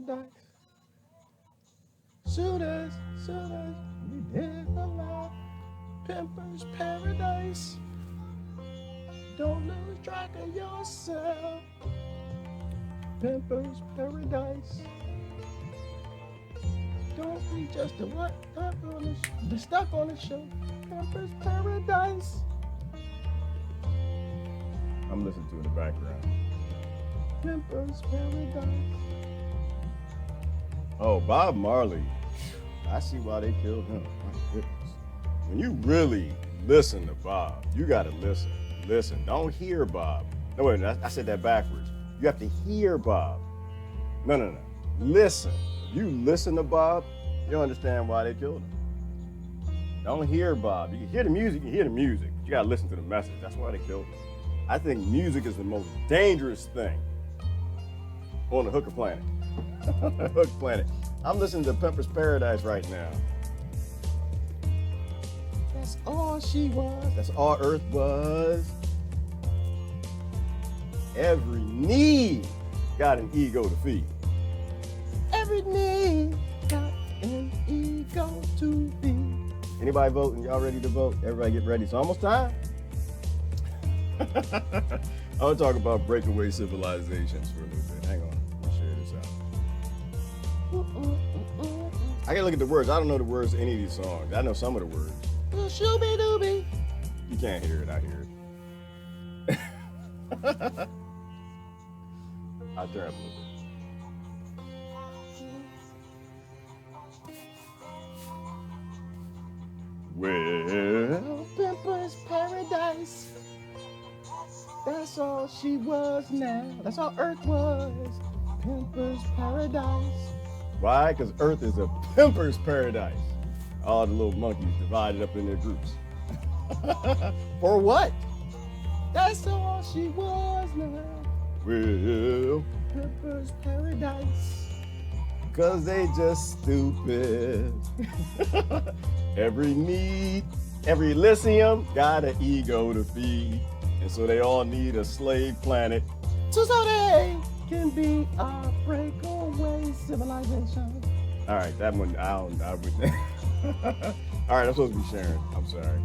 paradise. Shooters, we dead alive. Pimpers paradise. Don't lose track of yourself. Pimpers paradise. Don't be just a what up on the stuck on the show. Pimpers paradise. I'm listening to it in the background. Pimpers paradise. Oh, Bob Marley. I see why they killed him. My goodness. When you really listen to Bob, you gotta listen. Listen. Don't hear Bob. No, wait, I said that backwards. You have to hear Bob. No. Listen. You listen to Bob, you'll understand why they killed him. Don't hear Bob. You can hear the music, but you gotta listen to the message. That's why they killed him. I think music is the most dangerous thing on the hooker planet. Hook planet. I'm listening to Pimpers Paradise right now. That's all she was. That's all Earth was. Every need got an ego to feed. Every need got an ego to feed. Anybody voting? Y'all ready to vote? Everybody get ready. It's almost time. I want to talk about breakaway civilizations for a little bit. Hang on. Let me share this out. I gotta look at the words. I don't know the words to any of these songs. I know some of the words. Shooby dooby. You can't hear it. I hear it. I'll turn up a little bit. Well, Pimpers Paradise. That's all she was now. That's all Earth was. Pimpers Paradise. Why? Because Earth is a Pimpers Paradise. All the little monkeys divided up in their groups. For what? That's all she was now. Well, Pimpers Paradise. Cause they just stupid. Every need, every ELYSIUM got an ego to feed. And so they all need a slave planet. So they can be a breakaway civilization. All right, that one, all right, I'm supposed to be sharing. I'm sorry.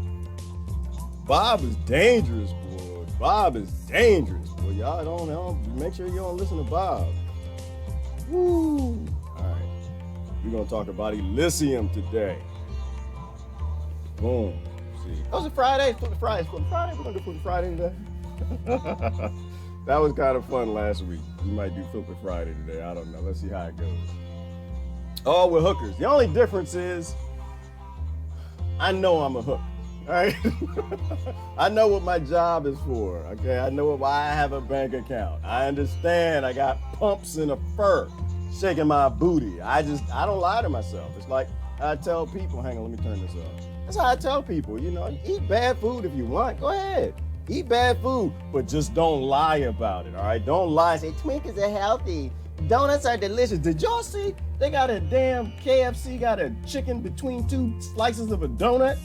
Bob is dangerous, boy. Bob is dangerous, boy. Y'all don't make sure you don't listen to Bob. Woo. All right, we're gonna talk about ELYSIUM today. Boom. See. Oh, it's a Friday. Flip the Friday. We're gonna do Flip the Friday today. That was kind of fun last week. We might do Flip the Friday today. I don't know. Let's see how it goes. Oh, we're hookers. The only difference is I know I'm a hook. All right. I know what my job is for. Okay. I know why I have a bank account. I understand I got pumps in a fur shaking my booty. I don't lie to myself. It's like I tell people, hang on, let me turn this up. That's how I tell people, eat bad food if you want. Go ahead. Eat bad food, but just don't lie about it, all right? Don't lie. Say, Twinkies are healthy. Donuts are delicious. Did y'all see? They got a damn KFC, got a chicken between two slices of a donut.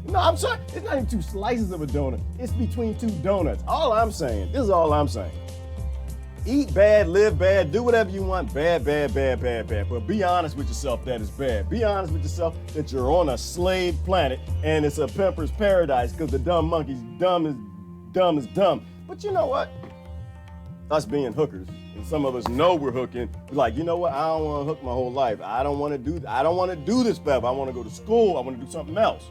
No, I'm sorry. It's not even two slices of a donut. It's between two donuts. All I'm saying, this is all I'm saying. Eat bad, live bad, do whatever you want. Bad. But be honest with yourself that it's bad. Be honest with yourself that you're on a slave planet and it's a Pimpers Paradise because the dumb monkey's dumb is dumb. But you know what? Us being hookers, and some of us know we're hooking, we're like, you know what? I don't want to hook my whole life. I don't want to do this forever. I want to go to school. I want to do something else.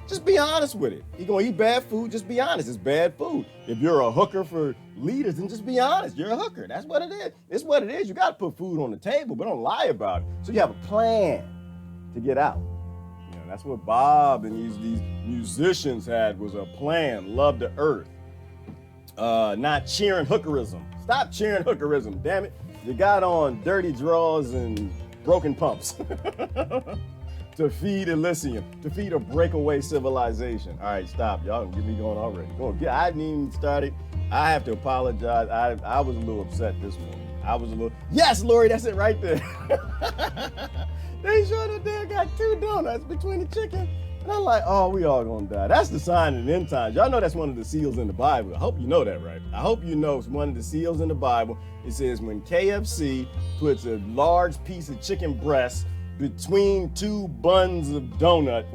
Just be honest with it. You're going to eat bad food, just be honest. It's bad food. If you're a hooker for leaders, then just be honest. You're a hooker. That's what it is. It's what it is. You got to put food on the table, but don't lie about it. So you have a plan to get out. That's what Bob and these musicians had, was a plan. Love the earth. Not cheering hookerism. Stop cheering hookerism, damn it. You got on dirty drawers and broken pumps. To feed ELYSIUM, to feed a breakaway civilization. All right, stop. Y'all can get me going already. I hadn't even started. I have to apologize. I was a little upset this morning. Yes, Lori, that's it right there. They sure that they got two donuts between the chicken. Not like, oh, we all gonna die. That's the sign of the end times. Y'all know that's one of the seals in the Bible. I hope you know that, right? I hope you know it's one of the seals in the Bible. It says when KFC puts a large piece of chicken breast between two buns of donut,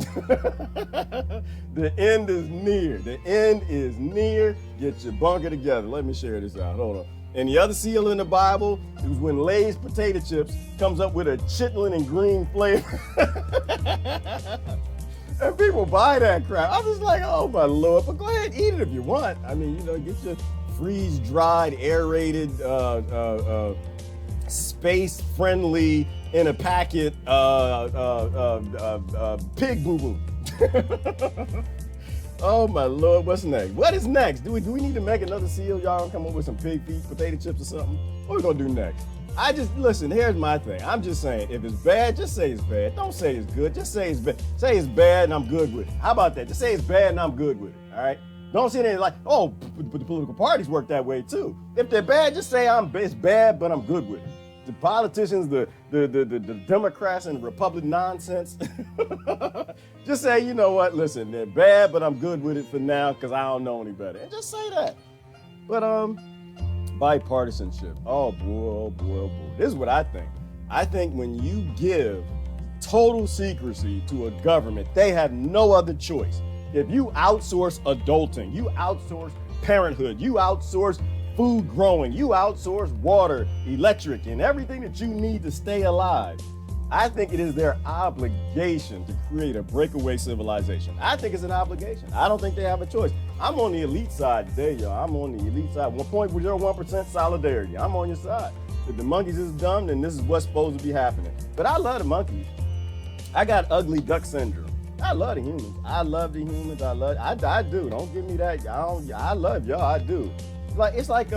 the end is near. The end is near. Get your bunker together. Let me share this out. Hold on. And the other seal in the Bible is when Lay's potato chips comes up with a chitlin and green flavor. And people buy that crap. I'm just like, oh my Lord, but go ahead, eat it if you want. I mean, you know, get your freeze-dried, aerated, space-friendly, in a packet, pig boo-boo. Oh my Lord, what's next? What is next? Do we need to make another seal? Y'all gonna come up with some pig feet, potato chips or something? What are we gonna do next? Listen, here's my thing. I'm just saying, if it's bad, just say it's bad. Don't say it's good, just say it's bad. Say it's bad and I'm good with it. How about that? Just say it's bad and I'm good with it, all right? Don't say anything like, oh, but the political parties work that way too. If they're bad, just say it's bad, but I'm good with it. The politicians, the Democrats and the Republican nonsense, just say, you know what, listen, they're bad, but I'm good with it for now because I don't know any better. And just say that. But bipartisanship, oh boy, oh boy, oh boy. This is what I think. I think when you give total secrecy to a government, they have no other choice. If you outsource adulting, you outsource parenthood, you outsource food growing, you outsource water, electric, and everything that you need to stay alive, I think it is their obligation to create a breakaway civilization. I think it's an obligation. I don't think they have a choice. I'm on the elite side today, y'all. I'm on the elite side. 1.01% solidarity. I'm on your side. If the monkeys is dumb, then this is what's supposed to be happening. But I love the monkeys. I got ugly duck syndrome. I love the humans. I love the humans. I do. Don't give me that. I love y'all. I do. It's like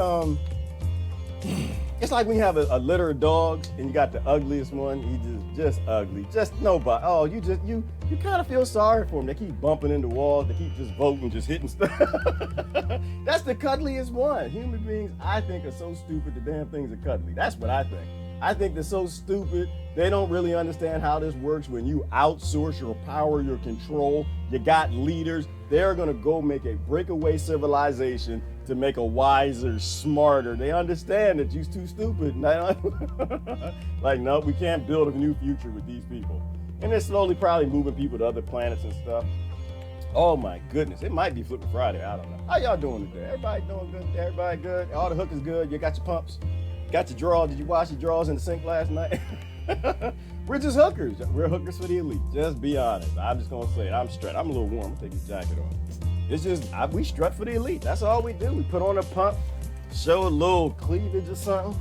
when you have a litter of dogs and you got the ugliest one. He just ugly. Just nobody. Oh, you kind of feel sorry for him. They keep bumping into walls. They keep just voting, just hitting stuff. That's the cuddliest one. Human beings, I think, are so stupid. The damn things are cuddly. That's what I think. I think they're so stupid. They don't really understand how this works. When you outsource your power, your control, you got leaders. They're going to go make a breakaway civilization to make a wiser, smarter. They understand that you're too stupid. Like, no, we can't build a new future with these people. And they're slowly probably moving people to other planets and stuff. Oh my goodness, it might be Flipping Friday. I don't know. How y'all doing today? Everybody doing good? Everybody good? All the hookers good? You got your pumps? Got your drawers? Did you wash your drawers in the sink last night? We're just hookers. We're hookers for the elite. Just be honest. I'm just gonna say it. I'm strut. I'm a little warm. I'm gonna take this jacket on. It's just, we strut for the elite. That's all we do. We put on a pump, show a little cleavage or something.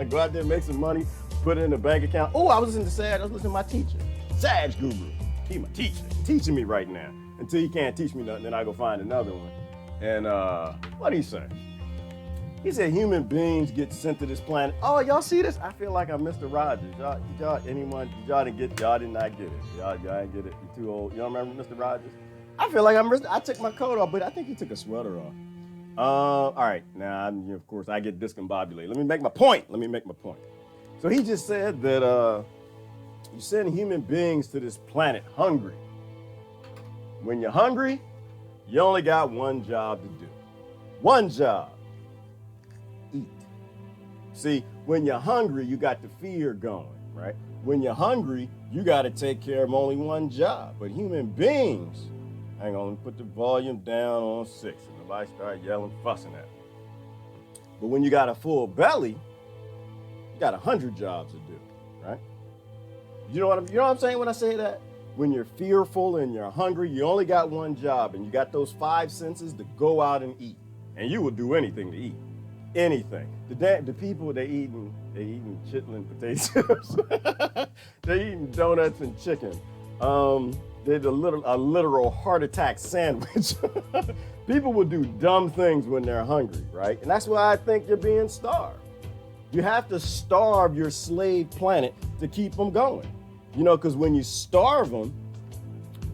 Go out there, make some money, put it in the bank account. Oh, I was listening to SAG. I was listening to my teacher, SAG Guru. He's my teacher, teaching me right now. Until he can't teach me nothing, then I go find another one. And what did he say? He said human beings get sent to this planet. Oh, y'all see this? I feel like I'm Mr. Rogers. Y'all did not get it. Y'all didn't get it. You're too old. You don't remember Mr. Rogers? I feel like I took my coat off, but I think he took a sweater off. All right, now, of course, I get discombobulated. Let me make my point. So he just said that you send human beings to this planet hungry. When you're hungry, you only got one job to do. One job. Eat. See, when you're hungry, you got the fear going, right? When you're hungry, you got to take care of only one job. But human beings, hang on, put the volume down on 6 and nobody start yelling, fussing at me. But when you got a full belly, you got 100 jobs to do, right? You know what I'm saying when I say that? When you're fearful and you're hungry, you only got one job and you got those 5 senses to go out and eat. And you will do anything to eat. Anything. The people, they eating chitlin potato chips. They eating donuts and chicken. They're a literal heart attack sandwich. People will do dumb things when they're hungry, right? And that's why I think you're being starved. You have to starve your slave planet to keep them going. You know, because when you starve them,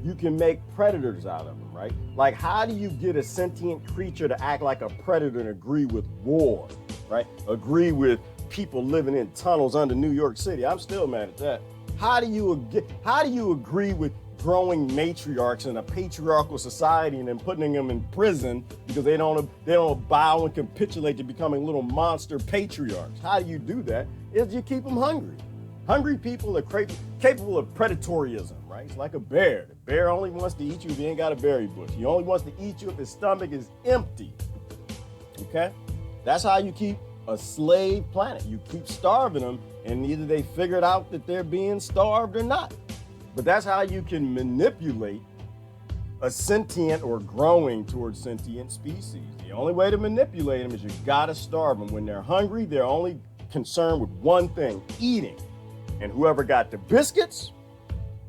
you can make predators out of them, right? Like, how do you get a sentient creature to act like a predator and agree with war, right? Agree with people living in tunnels under New York City. I'm still mad at that. How do you agree with growing matriarchs in a patriarchal society and then putting them in prison because they don't bow and capitulate to becoming little monster patriarchs? How do you do that? Is you keep them hungry. Hungry people are capable of predatoryism, right? It's like a bear. The bear only wants to eat you if he ain't got a berry bush. He only wants to eat you if his stomach is empty. Okay? That's how you keep a slave planet. You keep starving them, and either they figured out that they're being starved or not. But that's how you can manipulate a sentient or growing towards sentient species. The only way to manipulate them is you gotta starve them. When they're hungry, they're only concerned with one thing, eating. And whoever got the biscuits,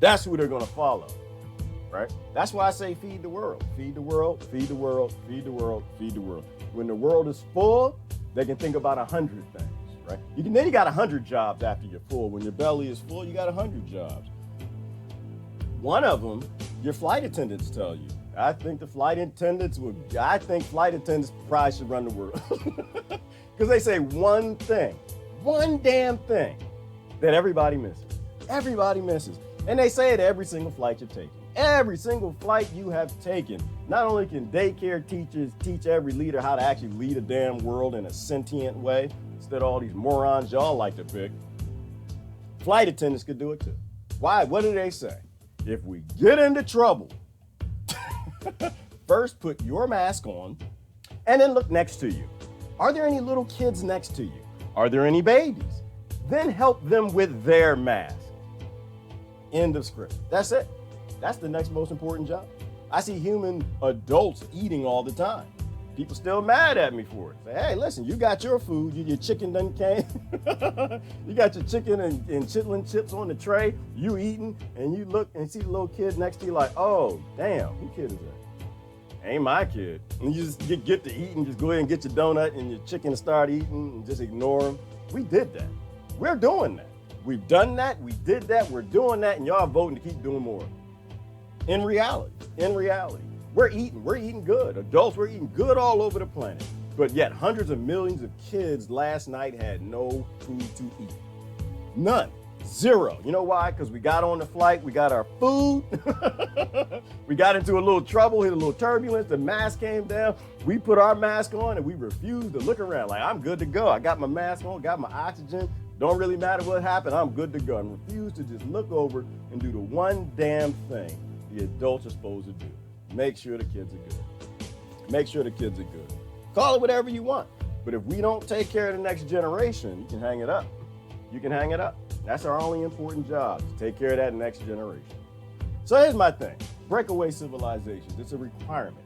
that's who they're gonna follow, right? That's why I say feed the world, feed the world, feed the world, feed the world, feed the world. When the world is full, they can think about 100 things, right? Then you got 100 jobs after you're full. When your belly is full, you got 100 jobs. One of them, your flight attendants tell you. I think flight attendants probably should run the world. Because they say one damn thing that everybody misses. Everybody misses. And they say it every single flight you're taking. Every single flight you have taken. Not only can daycare teachers teach every leader how to actually lead a damn world in a sentient way, instead of all these morons y'all like to pick, flight attendants could do it too. Why? What do they say? If we get into trouble, first put your mask on and then look next to you. Are there any little kids next to you? Are there any babies? Then help them with their mask. End of script. That's it. That's the next most important job. I see human adults eating all the time. People still mad at me for it. Say, hey, listen, you got your food, your chicken done came. You got your chicken and chitlin chips on the tray, you eating, and you look and see the little kid next to you like, oh, damn, who kid is that? Ain't my kid. And you just get to eat and just go ahead and get your donut and your chicken and start eating and just ignore them. We did that. We're doing that. We've done that, we did that, we're doing that, and y'all voting to keep doing more. In reality, we're eating good. Adults, we're eating good all over the planet. But yet hundreds of millions of kids last night had no food to eat. None. Zero. You know why? Because we got on the flight, we got our food, we got into a little trouble, hit a little turbulence, the mask came down, we put our mask on and we refused to look around like, I'm good to go. I got my mask on, got my oxygen, don't really matter what happened, I'm good to go. And refused to just look over and do the one damn thing the adults are supposed to do. Make sure the kids are good. Make sure the kids are good. Call it whatever you want. But if we don't take care of the next generation, you can hang it up. You can hang it up. That's our only important job, to take care of that next generation. So here's my thing. Breakaway civilizations, it's a requirement.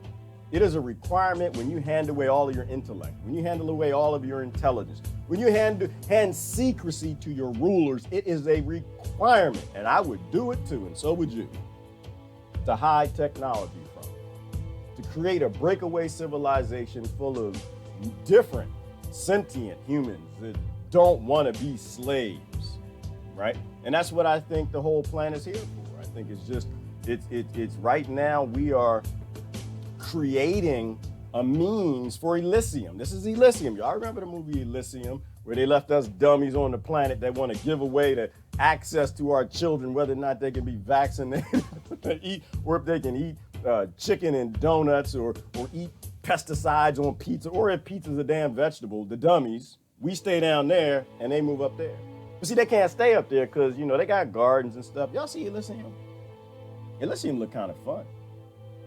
It is a requirement when you hand away all of your intellect, when you hand away all of your intelligence, when you hand secrecy to your rulers, it is a requirement. And I would do it too, and so would you, to hide technology from it, to create a breakaway civilization full of different sentient humans that don't want to be slaves, right? And that's what I think the whole plan is here for. I think it's just, it's right now we are creating a means for ELYSIUM. This is ELYSIUM. Y'all remember the movie ELYSIUM, where they left us dummies on the planet that want to give away the access to our children, whether or not they can be vaccinated, eat, or if they can eat chicken and donuts, or eat pesticides on pizza, or if pizza's a damn vegetable, the dummies, we stay down there and they move up there. But see, they can't stay up there because, you know, they got gardens and stuff. Y'all see ELYSIUM? ELYSIUM look kind of fun.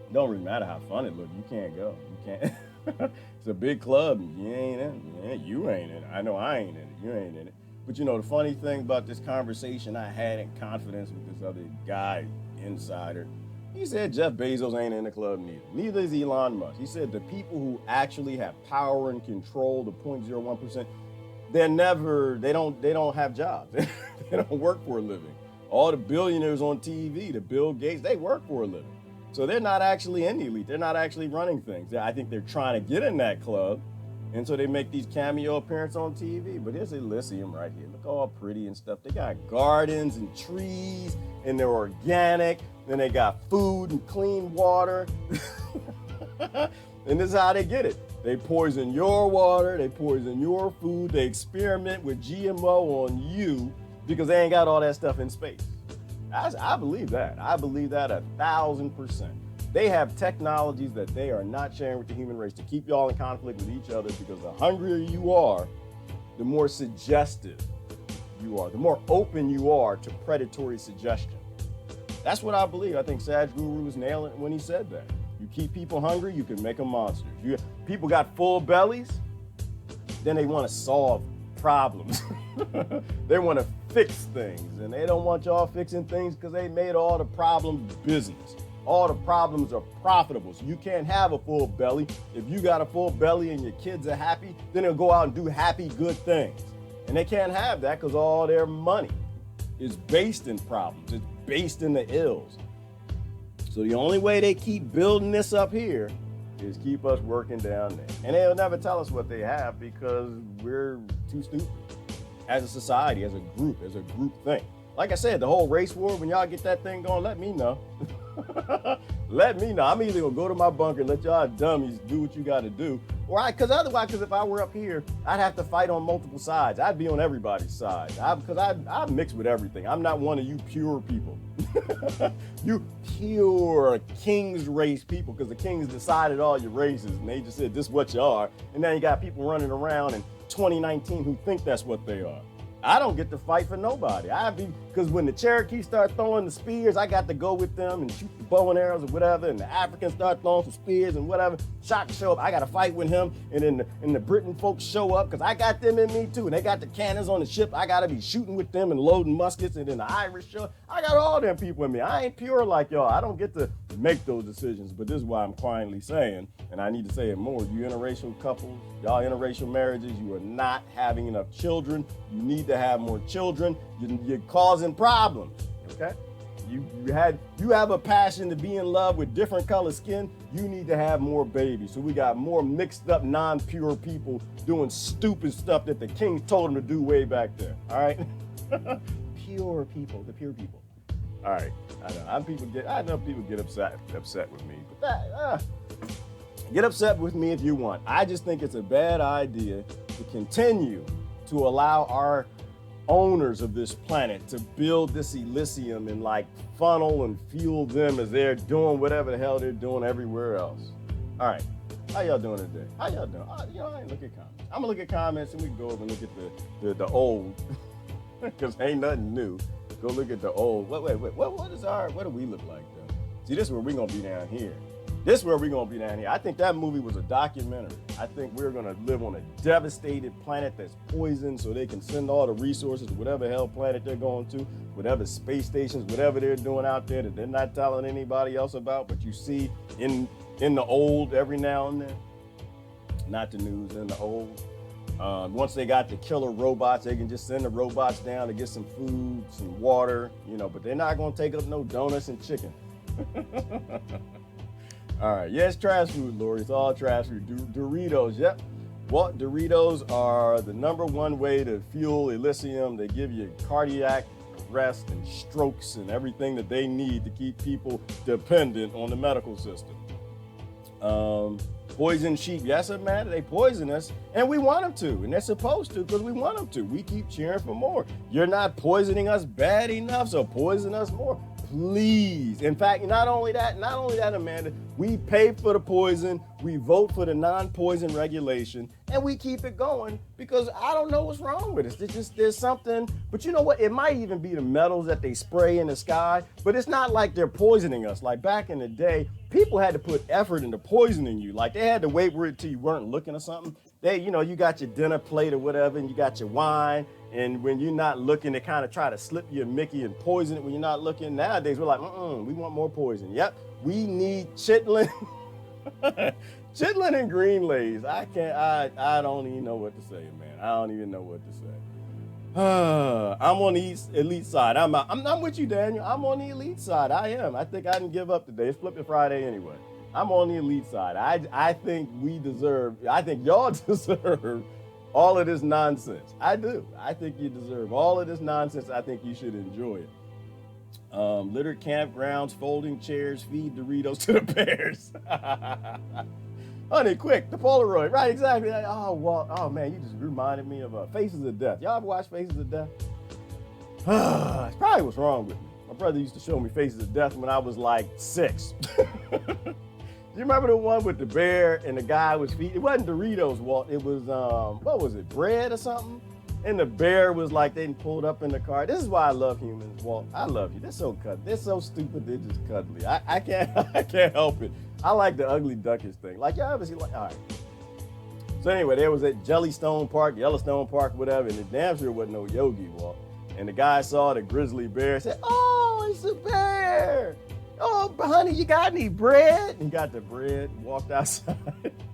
It don't really matter how fun it look. You can't go. You can't. It's a big club. You ain't in it. You ain't in it. I know I ain't in it. You ain't in it. But you know, the funny thing about this conversation I had in confidence with this other guy, insider, he said Jeff Bezos ain't in the club neither. Neither is Elon Musk. He said the people who actually have power and control, the 0.01%, they don't have jobs. They don't work for a living. All the billionaires on TV, the Bill Gates, they work for a living. So they're not actually in the elite. They're not actually running things. I think they're trying to get in that club. And so they make these cameo appearances on TV. But here's ELYSIUM right here. Look all pretty and stuff. They got gardens and trees, and they're organic. Then they got food and clean water. And this is how they get it. They poison your water. They poison your food. They experiment with GMO on you. because they ain't got all that stuff in space. I believe that. I believe that 1,000%. They have technologies that they are not sharing with the human race to keep y'all in conflict with each other, because the hungrier you are, the more suggestive you are, the more open you are to predatory suggestion. That's what I believe. I think Saj Guru was nailing it when he said that. You keep people hungry, you can make them monsters. People got full bellies, then they want to solve problems. They want to fix things, and they don't want y'all fixing things because they made all the problems business. All the problems are profitable. So you can't have a full belly. If you got a full belly and your kids are happy, then they'll go out and do happy, good things. And they can't have that because all their money is based in problems. It's based in the ills. So the only way they keep building this up here is keep us working down there. And they'll never tell us what they have because we're too stupid as a society, as a group thing. Like I said, the whole race war, when y'all get that thing going, let me know. Let me know. I'm either gonna go to my bunker and let y'all dummies do what you gotta do, or because if I were up here, I'd have to fight on multiple sides. I'd be on everybody's side. Because I mix with everything. I'm not one of you pure people. You pure king's race people, because the kings decided all your races and they just said this is what you are. And now you got people running around in 2019 who think that's what they are. I don't get to fight for nobody. Because when the Cherokees start throwing the spears, I got to go with them and shoot the bow and arrows or whatever, and the Africans start throwing some spears and whatever. Shock show up, I got to fight with him, and then the Britain folks show up because I got them in me too, and they got the cannons on the ship. I got to be shooting with them and loading muskets, and then the Irish show up. I got all them people in me. I ain't pure like y'all. I don't get to make those decisions, but this is why I'm quietly saying, and I need to say it more, you interracial couples, y'all interracial marriages, you are not having enough children. You need to have more children. You're causing problems, okay? You have a passion to be in love with different color skin. You need to have more babies. So we got more mixed up, non-pure people doing stupid stuff that the kings told them to do way back there, all right? Pure people, the pure people. All right, I know people get upset with me, but get upset with me if you want. I just think it's a bad idea to continue to allow our owners of this planet to build this ELYSIUM and like funnel and fuel them as they're doing whatever the hell they're doing everywhere else. All right, how y'all doing today? How y'all doing? I ain't look at comments. I'm gonna look at comments and we can go over and look at the old, because ain't nothing new. Go look at the old. Wait. What do we look like though? See, this is where we're gonna be down here. I think that movie was a documentary. I think we're gonna live on a devastated planet that's poisoned so they can send all the resources to whatever hell planet they're going to, whatever space stations, whatever they're doing out there that they're not telling anybody else about, but you see in the old every now and then. Not the news, in the old. Once they got the killer robots, they can just send the robots down to get some food, some water, but they're not gonna take up no donuts and chicken. All right, yeah, it's trash food, Lori. It's all trash food. Doritos, yep. Well, Doritos are the #1 way to fuel ELYSIUM. They give you cardiac arrest and strokes and everything that they need to keep people dependent on the medical system. Poison sheep, yes, it matter. They poison us, and we want them to, and they're supposed to because we want them to. We keep cheering for more. You're not poisoning us bad enough, so poison us more. Please. In fact, not only that, Amanda, we pay for the poison, we vote for the non-poison regulation, and we keep it going because I don't know what's wrong with us. There's something, but you know what? It might even be the metals that they spray in the sky, but it's not like they're poisoning us. Like back in the day, people had to put effort into poisoning you. Like they had to wait till you weren't looking or something. You got your dinner plate or whatever, and you got your wine. And when you're not looking, they kind of try to slip you a Mickey and poison it when you're not looking. Nowadays, we're like, we want more poison. Yep, we need chitlin. Chitlin and green lays. I don't even know what to say, man. I don't even know what to say. I'm on the elite side. I'm with you, Daniel. I'm on the elite side. I am. I think I can give up today. It's Flipping Friday anyway. I'm on the elite side. I think y'all deserve all of this nonsense. I do. I think you deserve all of this nonsense. I think you should enjoy it. Littered campgrounds, folding chairs, feed Doritos to the bears. Honey, quick, the Polaroid. Right, exactly. Oh, man, you just reminded me of Faces of Death. Y'all ever watch Faces of Death? It's probably what's wrong with me. My brother used to show me Faces of Death when I was like 6. Do you remember the one with the bear and the guy was feeding? It wasn't Doritos, Walt. It was, what was it, bread or something? And the bear was like, they pulled up in the car. This is why I love humans, Walt. I love you. They're so cuddly. They're so stupid, they're just cuddly. I can't help it. I like the ugly duckish thing. Like, y'all ever see, like, all right. So anyway, there was at Jellystone Park, Yellowstone Park, whatever, and the damn sure wasn't no Yogi, Walt. And the guy saw the grizzly bear and said, oh, it's a bear. Oh, honey, you got any bread? And he got the bread, walked outside,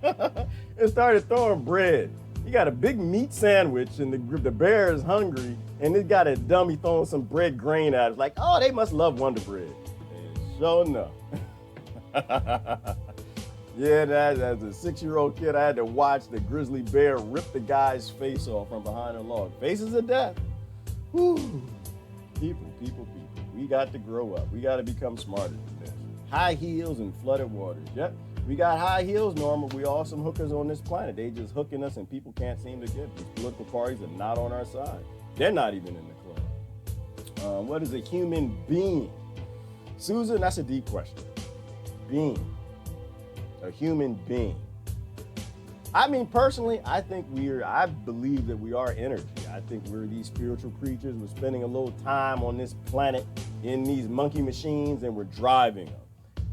and started throwing bread. He got a big meat sandwich, and the bear is hungry, and he got a dummy throwing some bread grain at it. It's like, oh, they must love Wonder Bread. And sure enough. Yeah, as a 6-year-old kid, I had to watch the grizzly bear rip the guy's face off from behind a log. Faces of Death. Whew. People. We got to grow up. We got to become smarter than this. High heels and flooded waters. Yep. We got high heels, Norma. We all some hookers on this planet. They just hooking us and people can't seem to get it. These political parties are not on our side. They're not even in the club. What is a human being? Susan, that's a deep question. Being. A human being. I mean, personally, I believe that we are energy. I think we're these spiritual creatures. We're spending a little time on this planet in these monkey machines and we're driving them.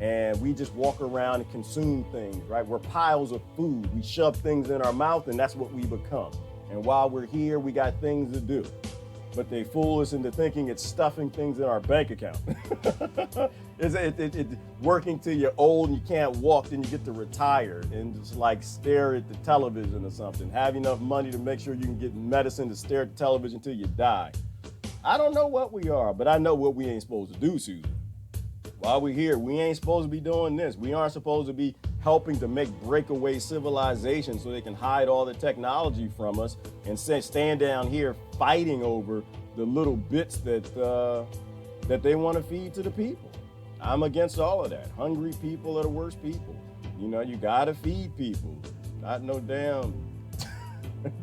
And we just walk around and consume things, right? We're piles of food. We shove things in our mouth and that's what we become. And while we're here, we got things to do. But they fool us into thinking it's stuffing things in our bank account. It's working till you're old and you can't walk, then you get to retire and just like stare at the television or something. Have enough money to make sure you can get medicine to stare at the television till you die. I don't know what we are, but I know what we ain't supposed to do, Susan. While we're here, we ain't supposed to be doing this. We aren't supposed to be helping to make breakaway civilizations so they can hide all the technology from us and stand down here fighting over the little bits that they want to feed to the people. I'm against all of that. Hungry people are the worst people. You know, you gotta feed people, not no damn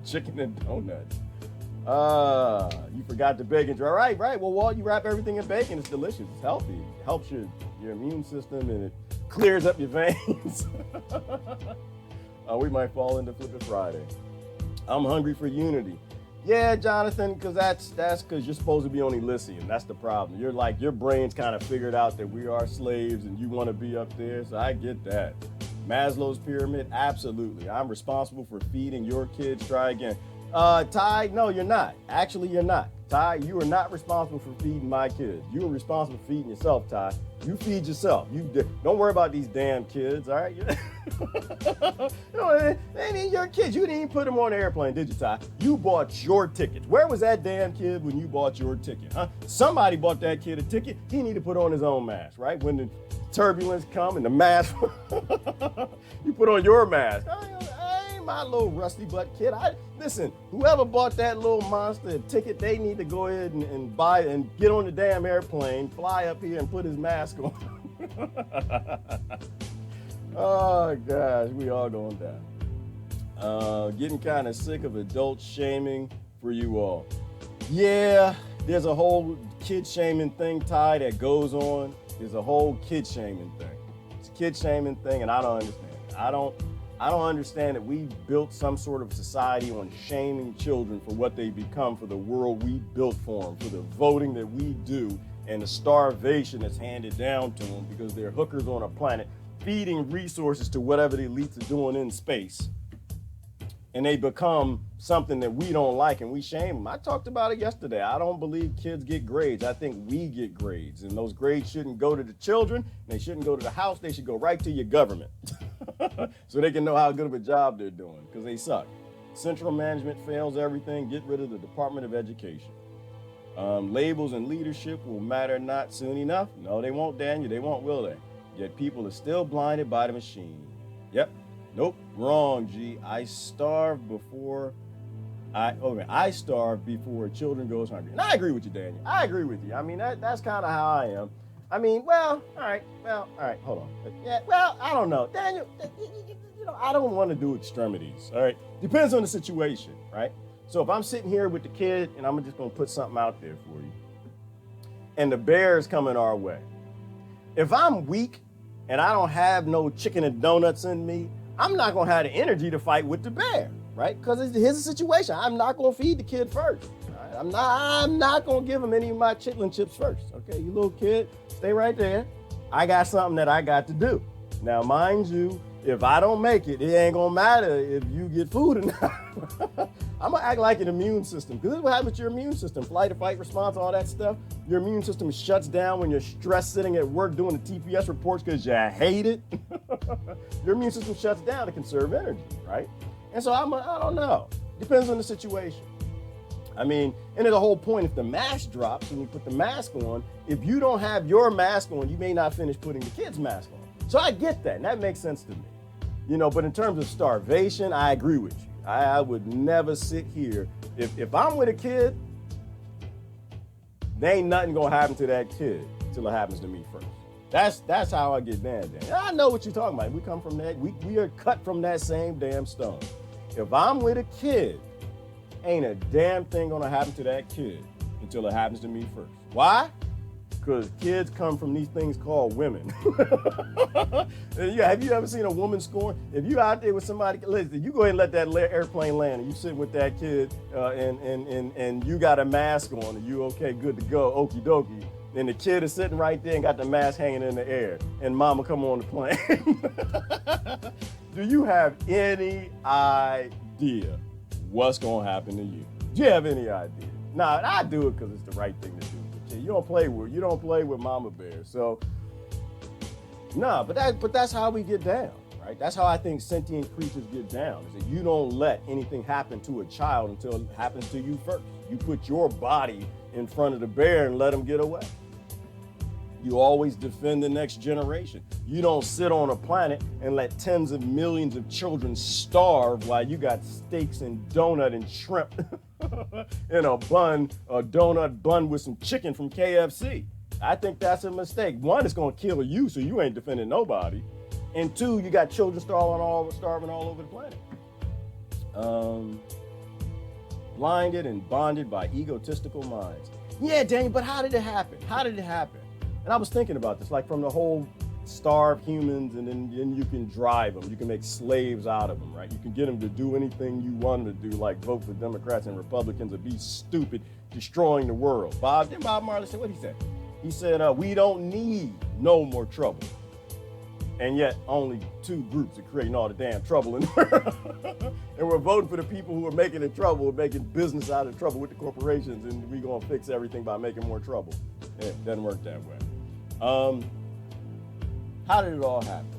chicken and donuts. You forgot the bacon jar. Right. Well, Walt, you wrap everything in bacon. It's delicious. It's healthy. It helps your immune system and it clears up your veins. We might fall into Flippin' Friday. I'm hungry for unity. Yeah, Jonathan, because that's because you're supposed to be on ELYSIUM. That's the problem. You're like, your brain's kind of figured out that we are slaves and you want to be up there. So I get that. Maslow's pyramid, absolutely. I'm responsible for feeding your kids. Try again. Ty, no, you're not. Actually, you're not. Ty, you are not responsible for feeding my kids. You are responsible for feeding yourself, Ty. You feed yourself. Don't worry about these damn kids, all right? They ain't your kids. You didn't even put them on the airplane, did you, Ty? You bought your tickets. Where was that damn kid when you bought your ticket, huh? Somebody bought that kid a ticket. He need to put on his own mask, right? When the turbulence come and the mask, you put on your mask. I ain't my little rusty butt kid. Listen, whoever bought that little monster a ticket, they need to go ahead and buy and get on the damn airplane, fly up here and put his mask on. Oh gosh, we all going down. Getting kind of sick of adult shaming for you all. Yeah, there's a whole kid shaming thing, Ty, that goes on. There's a whole kid shaming thing. It's a kid shaming thing, and I don't understand it. I don't understand that we built some sort of society on shaming children for what they become, for the world we built for them, for the voting that we do, and the starvation that's handed down to them because they're hookers on a planet, feeding resources to whatever the elites are doing in space. And they become something that we don't like and we shame them. I talked about it yesterday. I don't believe kids get grades. I think we get grades. And those grades shouldn't go to the children. They shouldn't go to the house. They should go right to your government. So they can know how good of a job they're doing, because they suck. Central management fails everything. Get rid of the Department of Education. Labels and leadership will matter not soon enough. No, they won't, Daniel. They won't, will they? Yet people are still blinded by the machine. Yep. Nope. Wrong, G. I starve before children goes hungry. And I agree with you, Daniel. I agree with you. I mean, that's kind of how I am. I mean, all right, hold on. Yeah, well, I don't know. Daniel, I don't want to do extremities, all right? Depends on the situation, right? So if I'm sitting here with the kid, and I'm just going to put something out there for you, and the bear is coming our way. If I'm weak and I don't have no chicken and donuts in me, I'm not going to have the energy to fight with the bear, right? Because here's the situation. I'm not going to feed the kid first. Right? I'm not going to give him any of my chitlin chips first. Okay, you little kid, stay right there. I got something that I got to do. Now, mind you, if I don't make it, it ain't gonna matter if you get food or not. I'm gonna act like an immune system, because this is what happens with your immune system. Flight or fight response, all that stuff. Your immune system shuts down when you're stressed sitting at work doing the TPS reports because you hate it. Your immune system shuts down to conserve energy, right? And so I don't know. Depends on the situation. I mean, and the whole point, if the mask drops and you put the mask on, if you don't have your mask on, you may not finish putting the kid's mask on. So I get that, and that makes sense to me. You know, but in terms of starvation, I agree with you. I would never sit here. If I'm with a kid, there ain't nothing gonna happen to that kid till it happens to me first. That's how I get down there. I know what you're talking about. We come from that. We are cut from that same damn stone. If I'm with a kid, ain't a damn thing gonna happen to that kid until it happens to me first. Why? Because kids come from these things called women. Have you ever seen a woman scorn? If you out there with somebody, listen, you go ahead and let that airplane land, and you sit with that kid, and you got a mask on, and you okay, good to go, okie dokie. And the kid is sitting right there and got the mask hanging in the air, and mama come on the plane. Do you have any idea what's gonna happen to you? Do you have any idea? Nah, I do it because it's the right thing to do. You don't play with mama bear. So nah, but that's how we get down, right? That's how I think sentient creatures get down, is that you don't let anything happen to a child until it happens to you first. You put your body in front of the bear and let him get away. You always defend the next generation. You don't sit on a planet and let tens of millions of children starve while you got steaks and donut and shrimp in a donut bun with some chicken from KFC. I think that's a mistake. One, it's gonna kill you, so you ain't defending nobody. And two, you got children starving all over the planet. Blinded and bonded by egotistical minds. Yeah, Daniel, but how did it happen? And I was thinking about this, like from the whole starve humans, and then you can drive them. You can make slaves out of them, right? You can get them to do anything you want them to do, like vote for Democrats and Republicans or be stupid, destroying the world. Bob Marley said, what he said? He said, we don't need no more trouble. And yet only two groups are creating all the damn trouble in the world. And we're voting for the people who are making the trouble, we're making business out of trouble with the corporations, and we're gonna fix everything by making more trouble. It doesn't work that way. How did it all happen?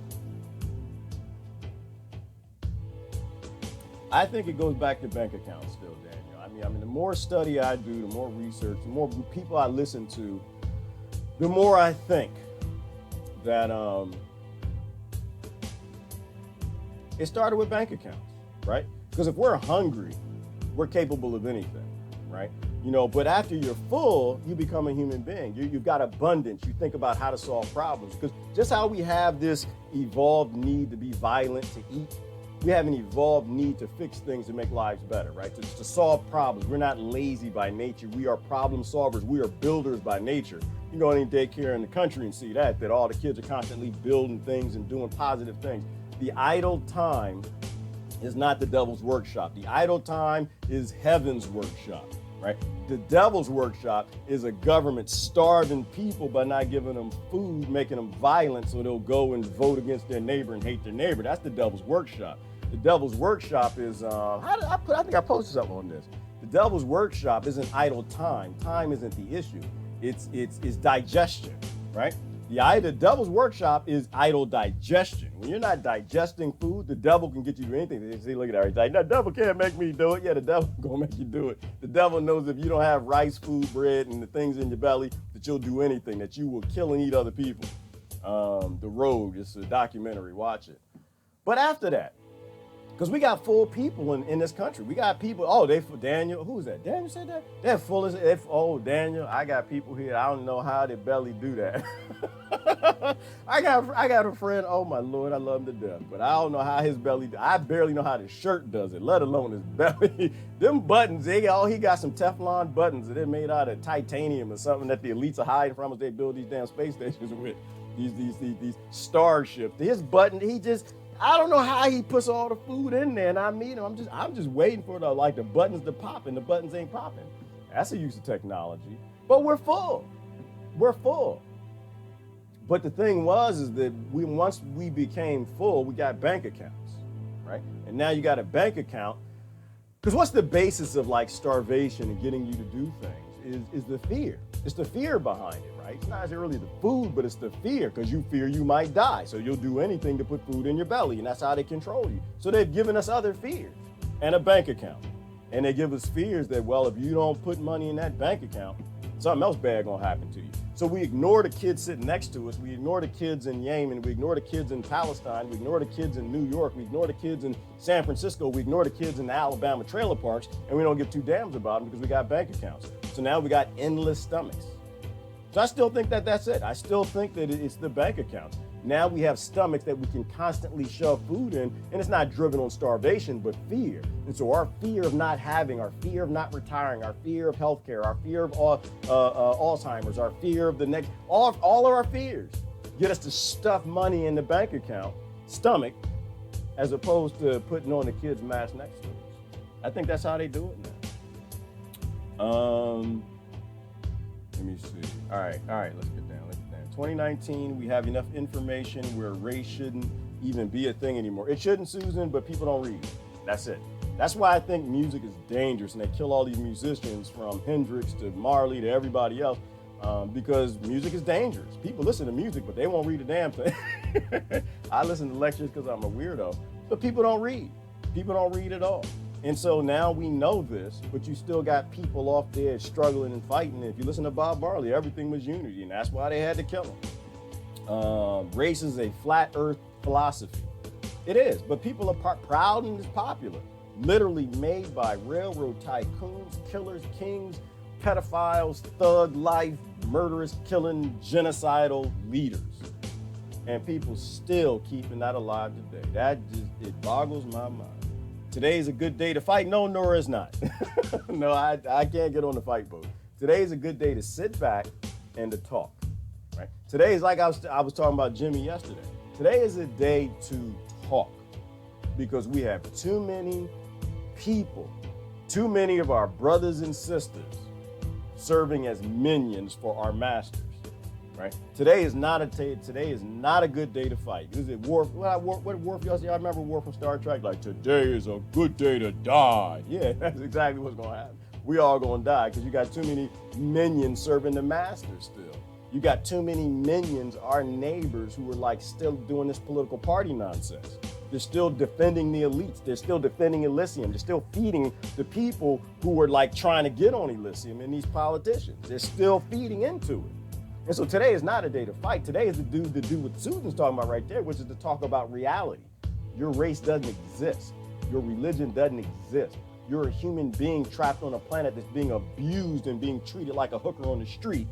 I think it goes back to bank accounts still, Daniel. I mean, the more study I do, the more research, the more people I listen to, the more I think that it started with bank accounts, right? Because if we're hungry, we're capable of anything, right? You know, but after you're full, you become a human being. You've got abundance. You think about how to solve problems. Because just how we have this evolved need to be violent, to eat, we have an evolved need to fix things to make lives better, right? To solve problems. We're not lazy by nature. We are problem solvers. We are builders by nature. You go to any daycare in the country and see that all the kids are constantly building things and doing positive things. The idle time is not the devil's workshop. The idle time is heaven's workshop. Right? The devil's workshop is a government starving people by not giving them food, making them violent so they'll go and vote against their neighbor and hate their neighbor. That's the devil's workshop. The devil's workshop is, I think I posted something on this. The devil's workshop isn't idle time. Time isn't the issue. It's digestion, right? The devil's workshop is idle digestion. When you're not digesting food, the devil can get you to do anything. They say, look at that. He's like, the devil can't make me do it. Yeah, the devil gonna make you do it. The devil knows if you don't have rice, food, bread, and the things in your belly, that you'll do anything, that you will kill and eat other people. The Road, it's a documentary, watch it. But after that, because we got full people in this country. We got people, Daniel, who's that? Daniel said that? They're full as, Daniel, I got people here, I don't know how their belly do that. I got a friend, oh my Lord, I love him to death, but I don't know how his belly, I barely know how his shirt does it, let alone his belly. Them buttons, he got some Teflon buttons that they're made out of titanium or something that the elites are hiding from as they build these damn space stations with, these starships. His button, I don't know how he puts all the food in there, and I meet him, I'm just waiting for the buttons to pop, and the buttons ain't popping. That's a use of technology, but we're full. But the thing is that once we became full, we got bank accounts, right? And now you got a bank account, because what's the basis of starvation and getting you to do things is the fear. It's the fear behind it, right? It's not necessarily the food, but it's the fear, because you fear you might die. So you'll do anything to put food in your belly, and that's how they control you. So they've given us other fears and a bank account. And they give us fears that, well, if you don't put money in that bank account, something else bad gonna happen to you. So we ignore the kids sitting next to us. We ignore the kids in Yemen. We ignore the kids in Palestine. We ignore the kids in New York. We ignore the kids in San Francisco. We ignore the kids in the Alabama trailer parks, and we don't give two damns about them because we got bank accounts. So now we got endless stomachs. So I still think that's it. I still think that it's the bank accounts. Now we have stomachs that we can constantly shove food in, and it's not driven on starvation, but fear. And so our fear of not having, our fear of not retiring, our fear of healthcare, our fear of Alzheimer's, our fear of the next, all of our fears get us to stuff money in the bank account, stomach, as opposed to putting on the kid's mask next to us. I think that's how they do it now. Let me see. All right, let's get down. 2019, we have enough information where race shouldn't even be a thing anymore. It shouldn't, Susan, but people don't read. That's it. That's why I think music is dangerous, and they kill all these musicians from Hendrix to Marley to everybody else, because music is dangerous. People listen to music, but they won't read a damn thing. I listen to lectures because I'm a weirdo, but people don't read. People don't read at all. And so now we know this, but you still got people off there struggling and fighting. And if you listen to Bob Marley, everything was unity, and that's why they had to kill him. Race is a flat earth philosophy. It is, but people are proud and it's popular. Literally made by railroad tycoons, killers, kings, pedophiles, thug life, murderous, killing, genocidal leaders. And people still keeping that alive today. It boggles my mind. Today is a good day to fight. No, Nora is not. No, I can't get on the fight boat. Today is a good day to sit back and to talk. Right? Today is like I was talking about Jimmy yesterday. Today is a day to talk, because we have too many people, too many of our brothers and sisters serving as minions for our masters. Right? Today is not a good day to fight. Is it Worf? What did Worf y'all say? I remember Worf from Star Trek. Like, today is a good day to die. Yeah, that's exactly what's gonna happen. We all gonna die because you got too many minions serving the masters still. You got too many minions, our neighbors, who are still doing this political party nonsense. They're still defending the elites. They're still defending ELYSIUM. They're still feeding the people who are trying to get on ELYSIUM and these politicians. They're still feeding into it. And so today is not a day to fight. Today is to do what Susan's talking about right there, which is to talk about reality. Your race doesn't exist. Your religion doesn't exist. You're a human being trapped on a planet that's being abused and being treated like a hooker on the street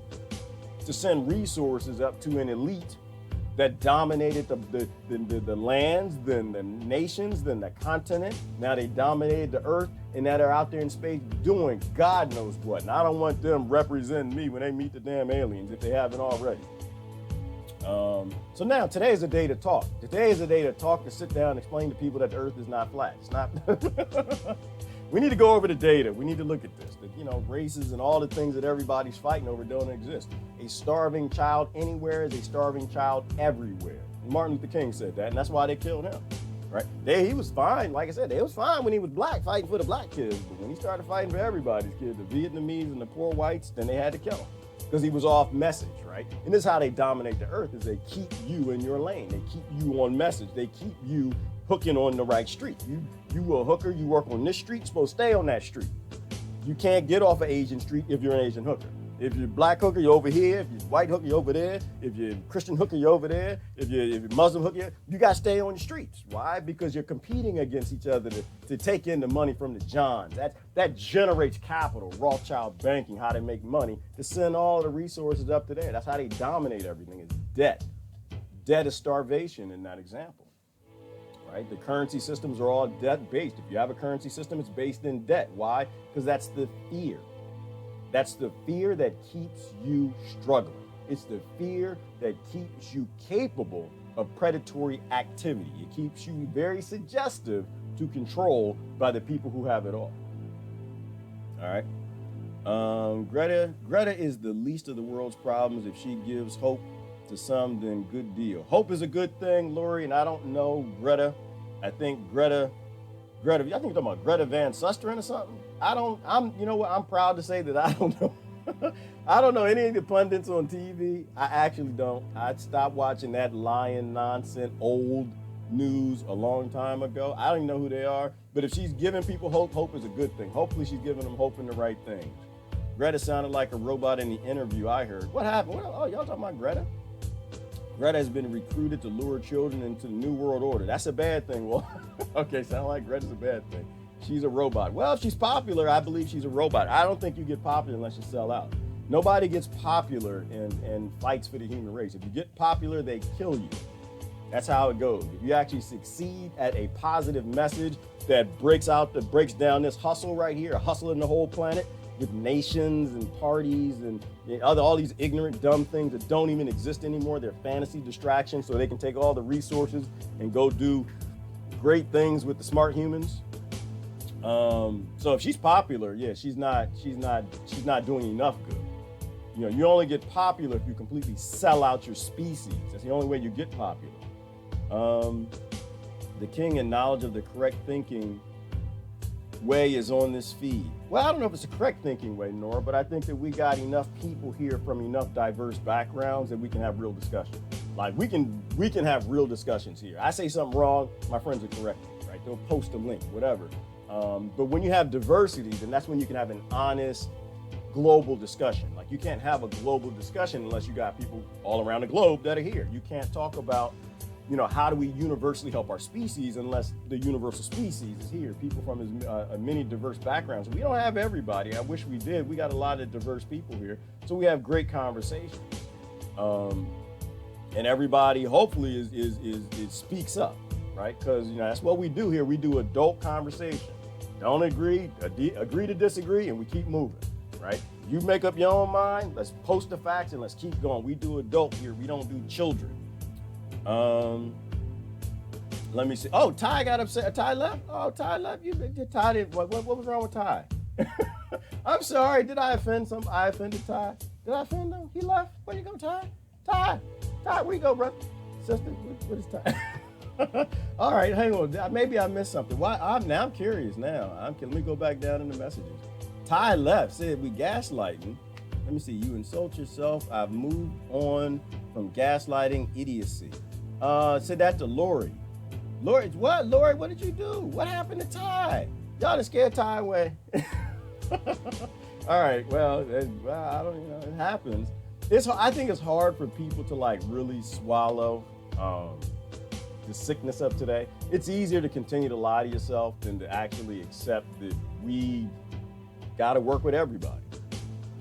to send resources up to an elite that dominated the lands, then the nations, then the continent. Now they dominated the earth, and now they're out there in space doing God knows what. And I don't want them representing me when they meet the damn aliens, if they haven't already. So now today is a day to talk. Today is a day to talk, to sit down and explain to people that the earth is not flat. It's not. We need to go over the data. We need to look at this. That, races and all the things that everybody's fighting over don't exist. A starving child anywhere is a starving child everywhere. Martin Luther King said that, and that's why they killed him. Right? He was fine. Like I said, they was fine when he was black, fighting for the black kids. But when he started fighting for everybody's kids, the Vietnamese and the poor whites, then they had to kill him because he was off message, right? And this is how they dominate the earth: is they keep you in your lane. They keep you on message. They keep you hooking on the right street. You a hooker, you work on this street, you're supposed to stay on that street. You can't get off an Asian street if you're an Asian hooker. If you're black hooker, you're over here. If you're white hooker, you're over there. If you're Christian hooker, you're over there. If you're Muslim hooker, you got to stay on the streets. Why? Because you're competing against each other to take in the money from the Johns. That generates capital, Rothschild banking, how they make money, to send all the resources up to there. That's how they dominate everything. It's debt. Debt is starvation in that example, right? The currency systems are all debt-based. If you have a currency system, it's based in debt. Why? Because that's the fear. That's the fear that keeps you struggling. It's the fear that keeps you capable of predatory activity. It keeps you very suggestive to control by the people who have it all. All right. Greta is the least of the world's problems. If she gives hope to some, then good deal. Hope is a good thing, Lori, and I don't know Greta. I think Greta, I think you're talking about Greta Van Susteren or something. You know what? I'm proud to say that I don't know. I don't know any of the pundits on TV. I actually don't. I'd stopped watching that lying nonsense old news a long time ago. I don't even know who they are. But if she's giving people hope, hope is a good thing. Hopefully she's giving them hope in the right things. Greta sounded like a robot in the interview I heard. What happened? Oh, y'all talking about Greta? Greta has been recruited to lure children into the New World Order. That's a bad thing. Well, okay, sound like Greta's a bad thing. She's a robot. Well, if she's popular, I believe she's a robot. I don't think you get popular unless you sell out. Nobody gets popular and fights for the human race. If you get popular, they kill you. That's how it goes. If you actually succeed at a positive message that breaks down this hustle right here, a hustle in the whole planet with nations and parties and all these ignorant, dumb things that don't even exist anymore. They're fantasy distractions so they can take all the resources and go do great things with the smart humans. So if she's popular, yeah, she's not doing enough good. You know, you only get popular if you completely sell out your species. That's the only way you get popular. The king and knowledge of the correct thinking way is on this feed. Well, I don't know if it's a correct thinking way, Nora, but I think that we got enough people here from enough diverse backgrounds that we can have real discussion. Like we can have real discussions here. I say something wrong, my friends will correct me, right? They'll post a link, whatever. But when you have diversity, then that's when you can have an honest global discussion. Like you can't have a global discussion unless you got people all around the globe that are here. You can't talk about, you know, how do we universally help our species unless the universal species is here. People from many diverse backgrounds. We don't have everybody. I wish we did. We got a lot of diverse people here. So we have great conversations. And everybody hopefully is speaks up, right? Because, you know, that's what we do here. We do adult conversation. Don't agree to disagree, and we keep moving, right? You make up your own mind. Let's post the facts and let's keep going. We do adult here. We don't do children. Let me see. Oh, Ty got upset. Ty left? Oh, Ty left? Ty didn't. What was wrong with Ty? I'm sorry. Did I offend some? I offended Ty. Did I offend him? He left. Where you go, Ty? Ty, where you go, brother? Sister, what is Ty? All right, hang on. Maybe I missed something. Why? I'm curious now. Let me go back down in the messages. Ty left. Said we gaslighting. Let me see. You insult yourself. I've moved on from gaslighting idiocy. Said that to Lori. Lori, what? Lori, what did you do? What happened to Ty? Y'all done scared Ty away. All right. Well, I don't. You know, it happens. I think it's hard for people to like really swallow the sickness of today. It's easier to continue to lie to yourself than to actually accept that we got to work with everybody.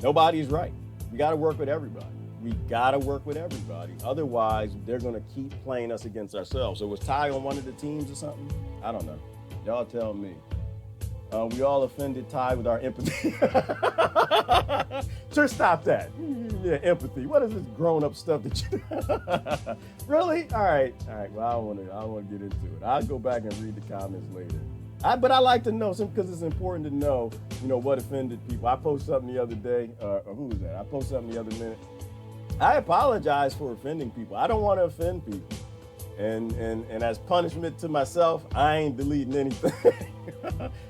Nobody's right. We got to work with everybody. We got to work with everybody. Otherwise, they're going to keep playing us against ourselves. So was Ty on one of the teams or something? I don't know. Y'all tell me. We all offended Ty with our empathy. Sure, stop that. Yeah, empathy. What is this grown-up stuff that you... Really? All right. Well, I don't want to get into it. I'll go back and read the comments later. But I like to know, because it's important to know, you know, what offended people. I posted something the other day. Who was that? I posted something the other minute. I apologize for offending people. I don't want to offend people. And as punishment to myself, I ain't deleting anything.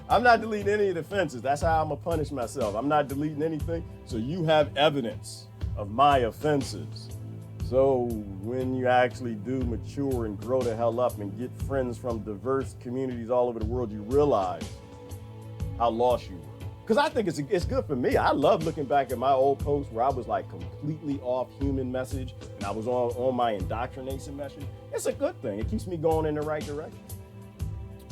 I'm not deleting any of the offenses. That's how I'm going to punish myself. I'm not deleting anything. So you have evidence of my offenses. So when you actually do mature and grow the hell up and get friends from diverse communities all over the world, you realize how lost you were. Because I think it's good for me. I love looking back at my old posts where I was like completely off human message and I was on my indoctrination message. It's a good thing. It keeps me going in the right direction.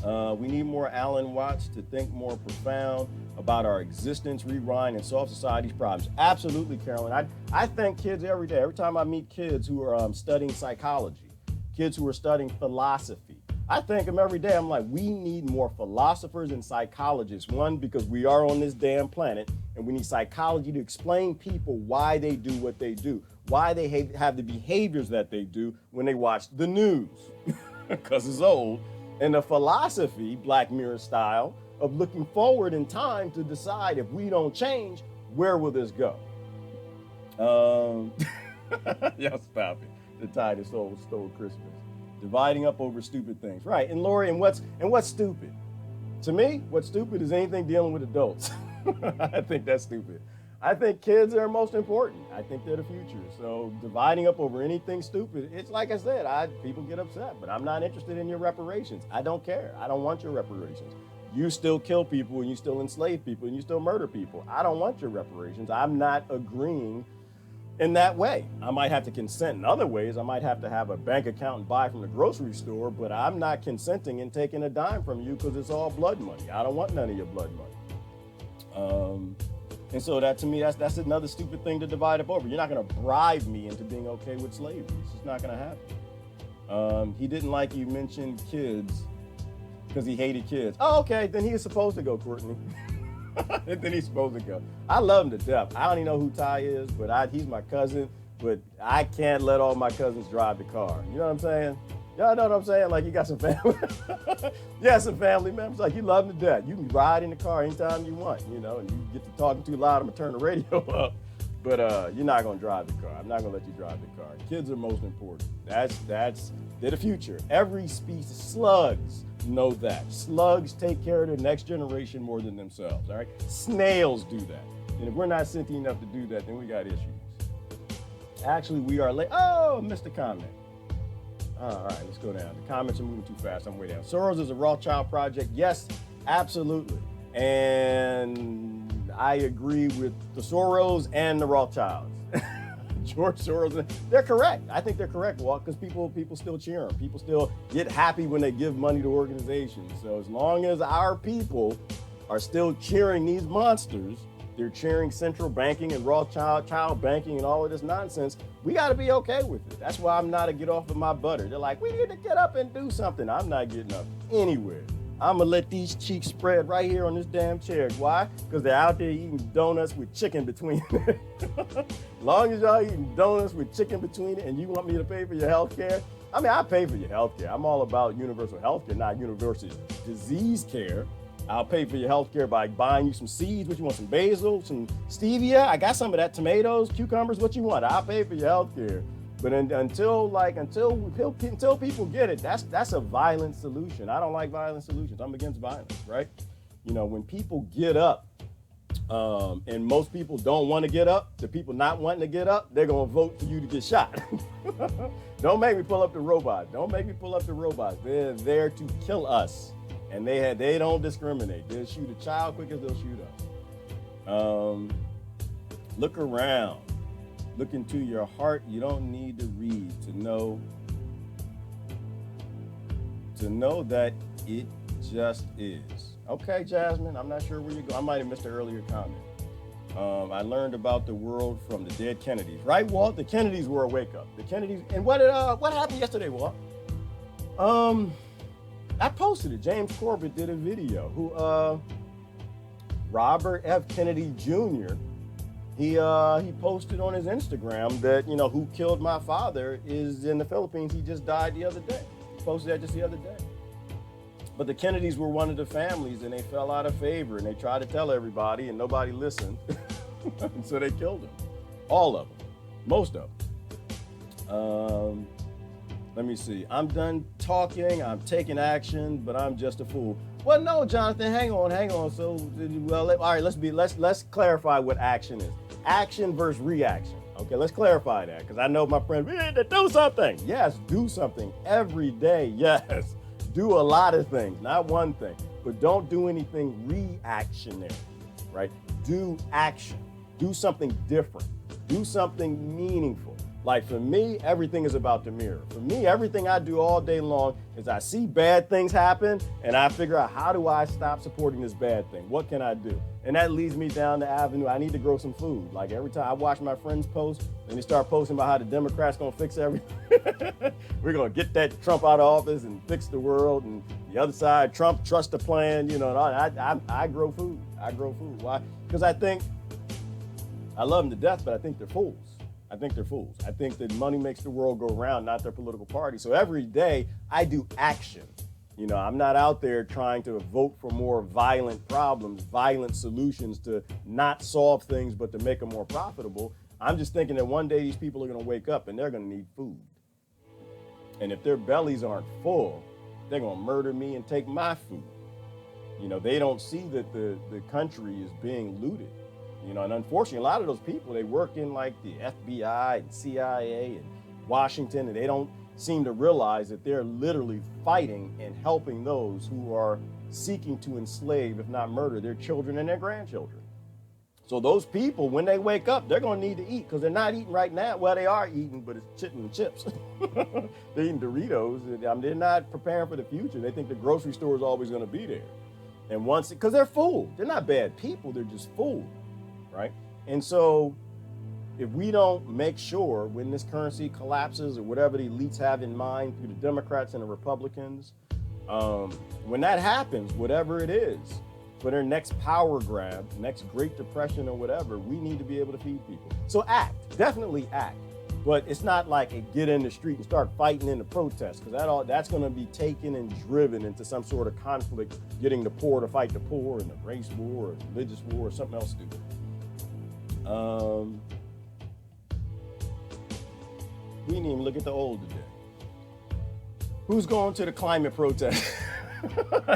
We need more Alan Watts to think more profound about our existence, rewind, and solve society's problems. Absolutely, Carolyn. I thank kids every day. Every time I meet kids who are studying psychology, kids who are studying philosophy, I thank them every day. I'm like, we need more philosophers and psychologists. One, because we are on this damn planet, and we need psychology to explain people why they do what they do, why they have the behaviors that they do when they watch the news, because it's old. And the philosophy, Black Mirror style, of looking forward in time to decide if we don't change, where will this go? Y'all stop it. The tide is stole Christmas. Dividing up over stupid things. Right, and Lori, and what's stupid? To me, what's stupid is anything dealing with adults. I think that's stupid. I think kids are most important. I think they're the future. So dividing up over anything stupid, it's like I said, people get upset, but I'm not interested in your reparations. I don't care. I don't want your reparations. You still kill people, and you still enslave people, and you still murder people. I don't want your reparations. I'm not agreeing in that way. I might have to consent in other ways. I might have to have a bank account and buy from the grocery store, but I'm not consenting and taking a dime from you because it's all blood money. I don't want none of your blood money. And so that, to me, that's another stupid thing to divide up over. You're not going to bribe me into being okay with slavery. It's just not going to happen. He didn't like you mentioned kids because he hated kids. Oh, okay, then he is supposed to go, Courtney. Then he's supposed to go. I love him to death. I don't even know who Ty is, but he's my cousin. But I can't let all my cousins drive the car. You know what I'm saying? Y'all know what I'm saying? Like, you got some family. Yeah, some family members. Like, you love them to death. You can ride in the car anytime you want, and you get to talking too loud, I'm going to turn the radio up. But you're not going to drive the car. I'm not going to let you drive the car. Kids are most important. They're the future. Every species, slugs know that. Slugs take care of the next generation more than themselves, all right? Snails do that. And if we're not sentient enough to do that, then we got issues. Actually, we are late. Oh, I missed a comment. All right, let's go down. The comments are moving too fast. I'm way down. Soros is a Rothschild project. Yes, absolutely. And I agree with the Soros and the Rothschilds. George Soros, they're correct. I think they're correct, Walt, because people still cheer them. People still get happy when they give money to organizations. So as long as our people are still cheering these monsters, they're cheering central banking and child banking and all of this nonsense, we got to be okay with it. That's why I'm not a get off of my butter. They're like, we need to get up and do something. I'm not getting up anywhere. I'm going to let these cheeks spread right here on this damn chair. Why? Because they're out there eating donuts with chicken between it. As long as y'all eating donuts with chicken between it and you want me to pay for your health care, I mean, I pay for your health care. I'm all about universal health care, not universal disease care. I'll pay for your health care by buying you some seeds. What you want, some basil, some stevia? I got some of that, tomatoes, cucumbers, what you want. I'll pay for your health care. But until people get it, that's a violent solution. I don't like violent solutions. I'm against violence, right? When people get up, and most people don't want to get up, the people not wanting to get up, they're going to vote for you to get shot. Don't make me pull up the robots. Don't make me pull up the robots. They're there to kill us. And they don't discriminate. They'll shoot a child quick as they'll shoot us. Look around. Look into your heart. You don't need to read to know that it just is. Okay, Jasmine, I'm not sure where you're going. I might have missed an earlier comment. I learned about the world from the dead Kennedys. Right, Walt? The Kennedys were a wake-up. The Kennedys, and what happened yesterday, Walt? I posted it. James Corbett did a video. Robert F. Kennedy Jr., he posted on his Instagram that, who killed my father is in the Philippines. He just died the other day. He posted that just the other day. But the Kennedys were one of the families, and they fell out of favor, and they tried to tell everybody, and nobody listened. And so they killed him. All of them. Most of them. Let me see. I'm done talking. I'm taking action, but I'm just a fool. Well, no, Jonathan. Hang on. So, all right. Let's clarify what action is. Action versus reaction. Okay, let's clarify that because I know my friend. We need to do something. Yes, do something every day. Yes, do a lot of things, not one thing. But don't do anything reactionary. Right? Do action. Do something different. Do something meaningful. Like for me, everything is about the mirror. For me, everything I do all day long is I see bad things happen and I figure out how do I stop supporting this bad thing? What can I do? And that leads me down the avenue. I need to grow some food. Like every time I watch my friends post and they start posting about how the Democrats gonna fix everything. We're gonna get that Trump out of office and fix the world. And the other side, Trump, trust the plan. You know, I grow food. I grow food. Why? Because I think I love them to death, but I think they're fools. I think they're fools. I think that money makes the world go round, not their political party. So every day I do action. You know, I'm not out there trying to vote for more violent problems, violent solutions to not solve things, but to make them more profitable. I'm just thinking that one day these people are going to wake up and they're going to need food. And if their bellies aren't full, they're going to murder me and take my food. You know, they don't see that the country is being looted. You know, and unfortunately, a lot of those people, they work in like the FBI and CIA and Washington, and they don't seem to realize that they're literally fighting and helping those who are seeking to enslave, if not murder, their children and their grandchildren. So those people, when they wake up, they're going to need to eat because they're not eating right now. Well, they are eating, but it's chicken and chips. They're eating Doritos. They're not preparing for the future. They think the grocery store is always going to be there. And once, because they're fooled. They're not bad people. They're just fooled. Right? And so if we don't make sure when this currency collapses or whatever the elites have in mind through the Democrats and the Republicans, when that happens, whatever it is, for their next power grab, next Great Depression or whatever, we need to be able to feed people. So act, definitely act. But it's not like a get in the street and start fighting in the protest, because that's going to be taken and driven into some sort of conflict, getting the poor to fight the poor and a race war or religious war or something else stupid. We didn't even look at the old today. Who's going to the climate protest?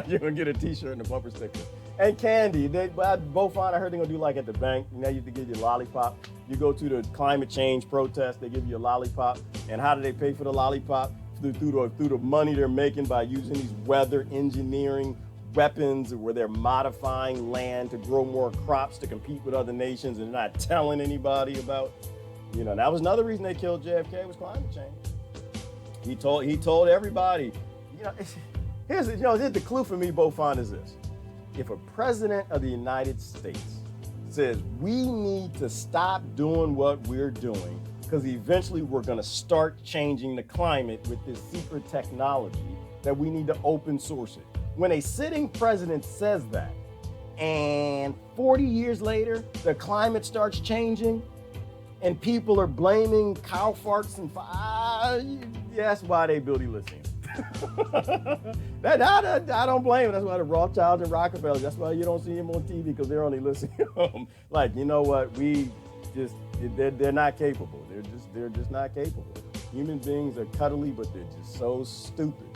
You're gonna get a t-shirt and a bumper sticker. And candy. Both fine. I heard they're gonna do like at the bank. You know, you have to get your lollipop. You go to the climate change protest, they give you a lollipop. And how do they pay for the lollipop? Through the money they're making by using these weather engineering weapons where they're modifying land to grow more crops to compete with other nations and not telling anybody about. You know, that was another reason they killed JFK was climate change. He told everybody, you know, here's the clue for me, Beaufont, is this. If a president of the United States says we need to stop doing what we're doing because eventually we're going to start changing the climate with this secret technology that we need to open source it. When a sitting president says that, and 40 years later, the climate starts changing, and people are blaming cow farts and that's why they build ELYSIUM. I don't blame them. That's why the Rothchilds and Rockefellers, that's why you don't see them on TV, because they're on ELYSIUM. Like, you know what? They're not capable. They're just not capable. Human beings are cuddly, but they're just so stupid.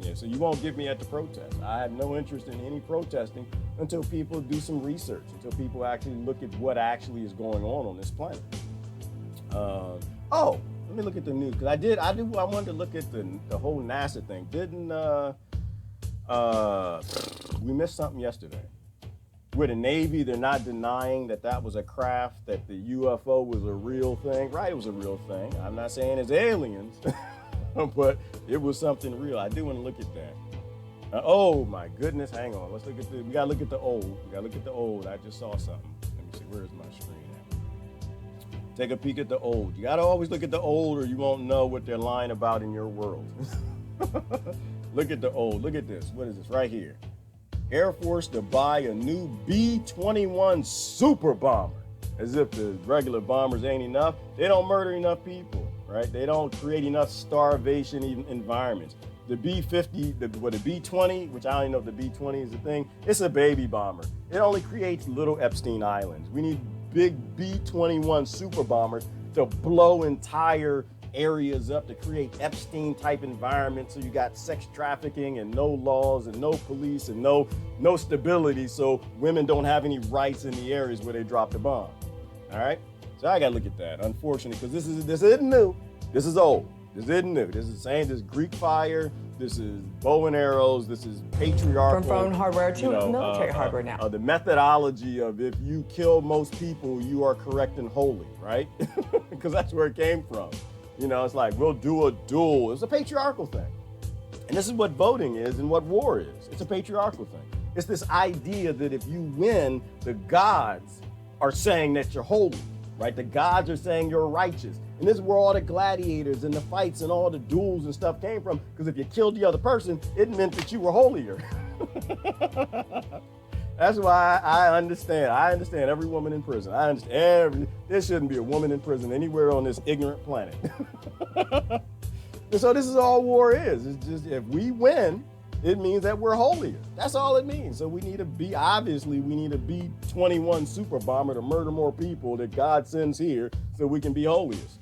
Yeah, so you won't get me at the protest. I have no interest in any protesting until people do some research, until people actually look at what actually is going on this planet. Let me look at the news, because I wanted to look at the whole NASA thing. We missed something yesterday. With the Navy, they're not denying that was a craft, that the UFO was a real thing. Right, it was a real thing. I'm not saying it's aliens, but it was something real. I do want to look at that. Oh my goodness, hang on. Let's look at we gotta look at the old. I just saw something. Let me see, where's my screen at? Take a peek at the old. You gotta always look at the old or you won't know what they're lying about in your world. Look at the old, look at this. What is this right here? Air Force to buy a new B-21 super bomber. As if the regular bombers ain't enough. They don't murder enough people, right? They don't create enough starvation environments. The B-50, the B-20, which I don't even know if the B-20 is a thing, it's a baby bomber. It only creates little Epstein Islands. We need big B-21 super bombers to blow entire areas up, to create Epstein type environments, so you got sex trafficking and no laws and no police and no stability, so women don't have any rights in the areas where they drop the bomb. All right, so I gotta look at that, unfortunately, because this isn't new, this is old. This isn't new. This is saying this Greek fire. This is bow and arrows. This is patriarchal. From phone hardware to military hardware now. The methodology of if you kill most people, you are correct and holy, right? Because that's where it came from. It's like, we'll do a duel. It's a patriarchal thing. And this is what voting is and what war is. It's a patriarchal thing. It's this idea that if you win, the gods are saying that you're holy, right? The gods are saying you're righteous. And this is where all the gladiators and the fights and all the duels and stuff came from. Because if you killed the other person, it meant that you were holier. That's why I understand. I understand every woman in prison. I understand there shouldn't be a woman in prison anywhere on this ignorant planet. And so this is all war is. It's just if we win, it means that we're holier. That's all it means. So we need a B-21 super bomber to murder more people that God sends here so we can be holiest.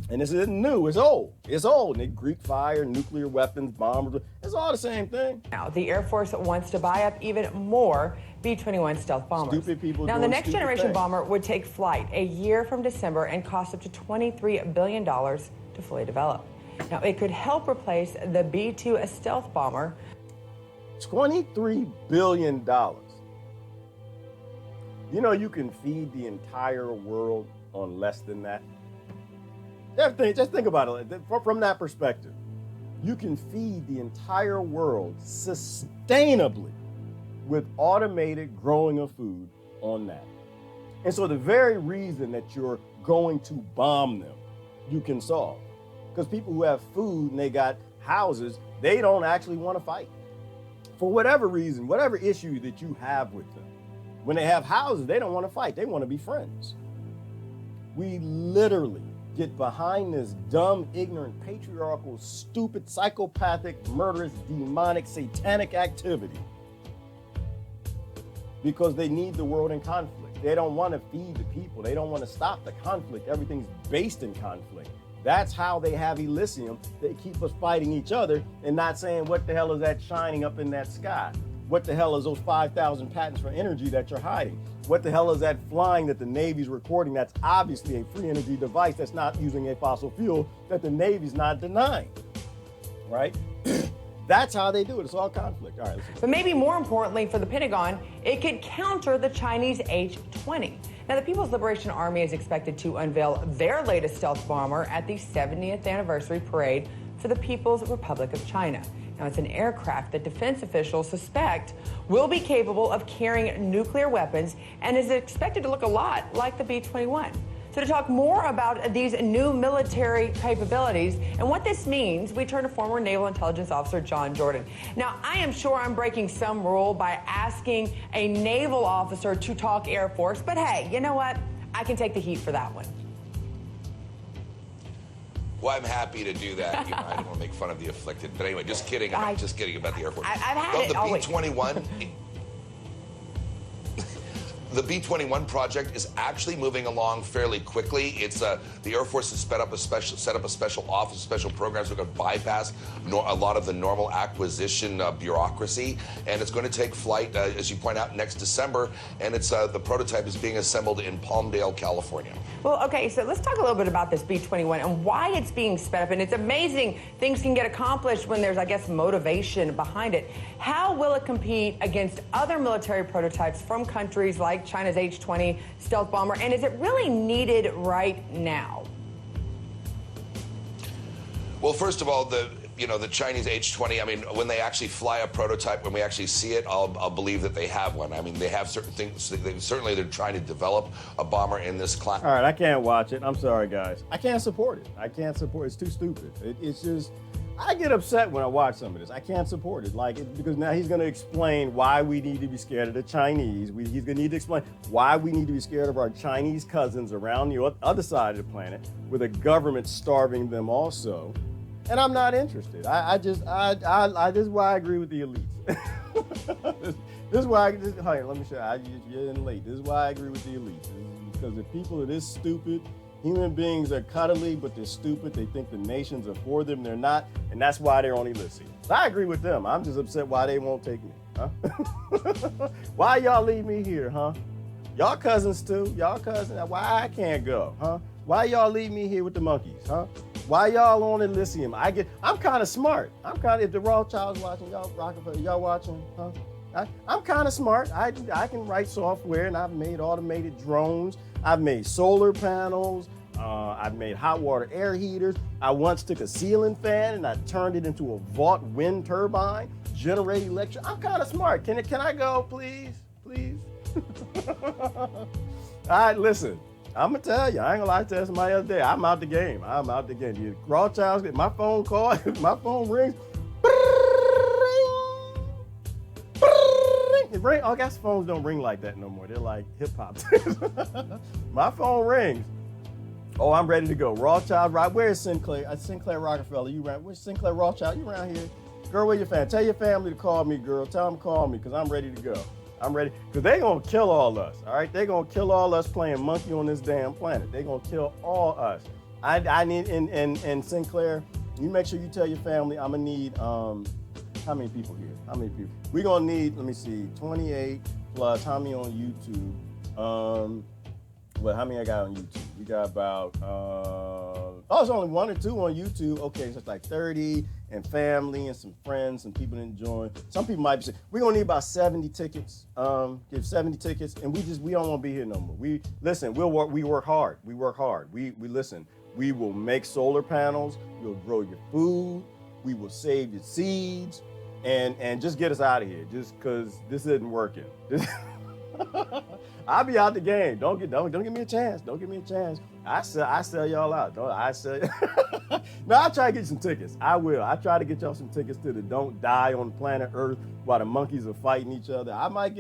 And this isn't new, it's old. It's old. And Greek fire, nuclear weapons, bombers, it's all the same thing. Now, the Air Force wants to buy up even more B-21 stealth bombers. Stupid people. Now, the next generation bomber would take flight a year from December and cost up to $23 billion to fully develop. Now, it could help replace the B-2 stealth bomber. $23 billion. You can feed the entire world on less than that. Just think about it from that perspective. You can feed the entire world sustainably with automated growing of food on that. And so the very reason that you're going to bomb them, you can solve. Because people who have food and they got houses, they don't actually want to fight. For whatever reason, whatever issue that you have with them, when they have houses, they don't want to fight. They want to be friends. We literally get behind this dumb, ignorant, patriarchal, stupid, psychopathic, murderous, demonic, satanic activity because they need the world in conflict. They don't want to feed the people. They don't want to stop the conflict. Everything's based in conflict. That's how they have ELYSIUM. They keep us fighting each other and not saying, what the hell is that shining up in that sky? What the hell is those 5,000 patents for energy that you're hiding? What the hell is that flying that the Navy's recording that's obviously a free energy device that's not using a fossil fuel that the Navy's not denying, right? That's how they do it. It's all conflict. All right. But maybe more importantly for the Pentagon, it could counter the Chinese H-20. Now, the People's Liberation Army is expected to unveil their latest stealth bomber at the 70th anniversary parade for the People's Republic of China. Now, it's an aircraft that defense officials suspect will be capable of carrying nuclear weapons and is expected to look a lot like the B-21. So to talk more about these new military capabilities and what this means, we turn to former Naval Intelligence Officer John Jordan. Now, I am sure I'm breaking some rule by asking a naval officer to talk Air Force, but hey, you know what? I can take the heat for that one. Well, I'm happy to do that. I don't want to make fun of the afflicted. But anyway, just kidding. I'm just kidding about the Air Force. I've had it always. The B-21... The B-21 project is actually moving along fairly quickly. It's the Air Force has set up a special office, special programs that are going to bypass a lot of the normal acquisition bureaucracy, and it's going to take flight, as you point out, next December. And it's the prototype is being assembled in Palmdale, California. Well, okay, so let's talk a little bit about this B-21 and why it's being sped up. And it's amazing things can get accomplished when there's, I guess, motivation behind it. How will it compete against other military prototypes from countries like China's H-20 stealth bomber, and is it really needed right now? Well, first of all, the Chinese H-20, I mean, when they actually fly a prototype, when we actually see it, I'll believe that they have one. I mean, they have certain things. They're trying to develop a bomber in this class. All right, I can't watch it. I'm sorry, guys. I can't support it. It's too stupid. It's just... I get upset when I watch some of this. I can't support it, because now he's going to explain why we need to be scared of the Chinese. He's going to need to explain why we need to be scared of our Chinese cousins around the other side of the planet, with a government starving them also. And I'm not interested. This is why I agree with the elites. This is why let me show you. You're in late. This is why I agree with the elites. Because if people are this stupid. Human beings are cuddly, but they're stupid. They think the nations are for them. They're not, and that's why they're on ELYSIUM. So I agree with them. I'm just upset why they won't take me. Huh? Why y'all leave me here, huh? Y'all cousins too. Y'all cousins. Why I can't go, huh? Why y'all leave me here with the monkeys, huh? Why y'all on ELYSIUM? I'm kind of smart. If the Rothchilds watching, y'all Rockefeller, y'all watching, huh? I'm kind of smart. I can write software, and I've made automated drones. I've made solar panels. I've made hot water air heaters. I once took a ceiling fan and I turned it into a Vought wind turbine, generate electricity. I'm kind of smart. Can I go, please? Please? All right, listen. I'm gonna tell you, I ain't gonna lie to you, somebody the other day. I'm out the game. The Rothschilds, my phone call, my phone rings. It ring. Oh, I guess phones don't ring like that no more. They're like hip hop. My phone rings. Oh, I'm ready to go. Rothschild, right? Where's Sinclair? Sinclair Rockefeller. You around? Where's Sinclair Rothschild? You around here? Girl, where your family? Tell your family to call me, girl. Tell them to call me, because I'm ready to go. I'm ready. Because they're going to kill all us, all right? They're going to kill all us playing monkey on this damn planet. They're going to kill all us. I need, and Sinclair, you make sure you tell your family I'm going to need, how many people here? How many people? We're going to need, let me see, 28 plus how many on YouTube? Well, how many I got on YouTube? We got about, it's only 1 or 2 on YouTube. Okay, so it's like 30 and family and some friends and people enjoying. Some people might be saying, we're gonna need about 70 tickets. Give 70 tickets, and we don't wanna be here no more. We work hard. We listen. We will make solar panels, we'll grow your food, we will save your seeds, and just get us out of here, just cause this isn't working. I'll be out the game. Don't give me a chance. Don't give me a chance. I sell y'all out. No, I'll try to get you some tickets. I will. I try to get y'all some tickets to the Don't Die on Planet Earth while the monkeys are fighting each other. I might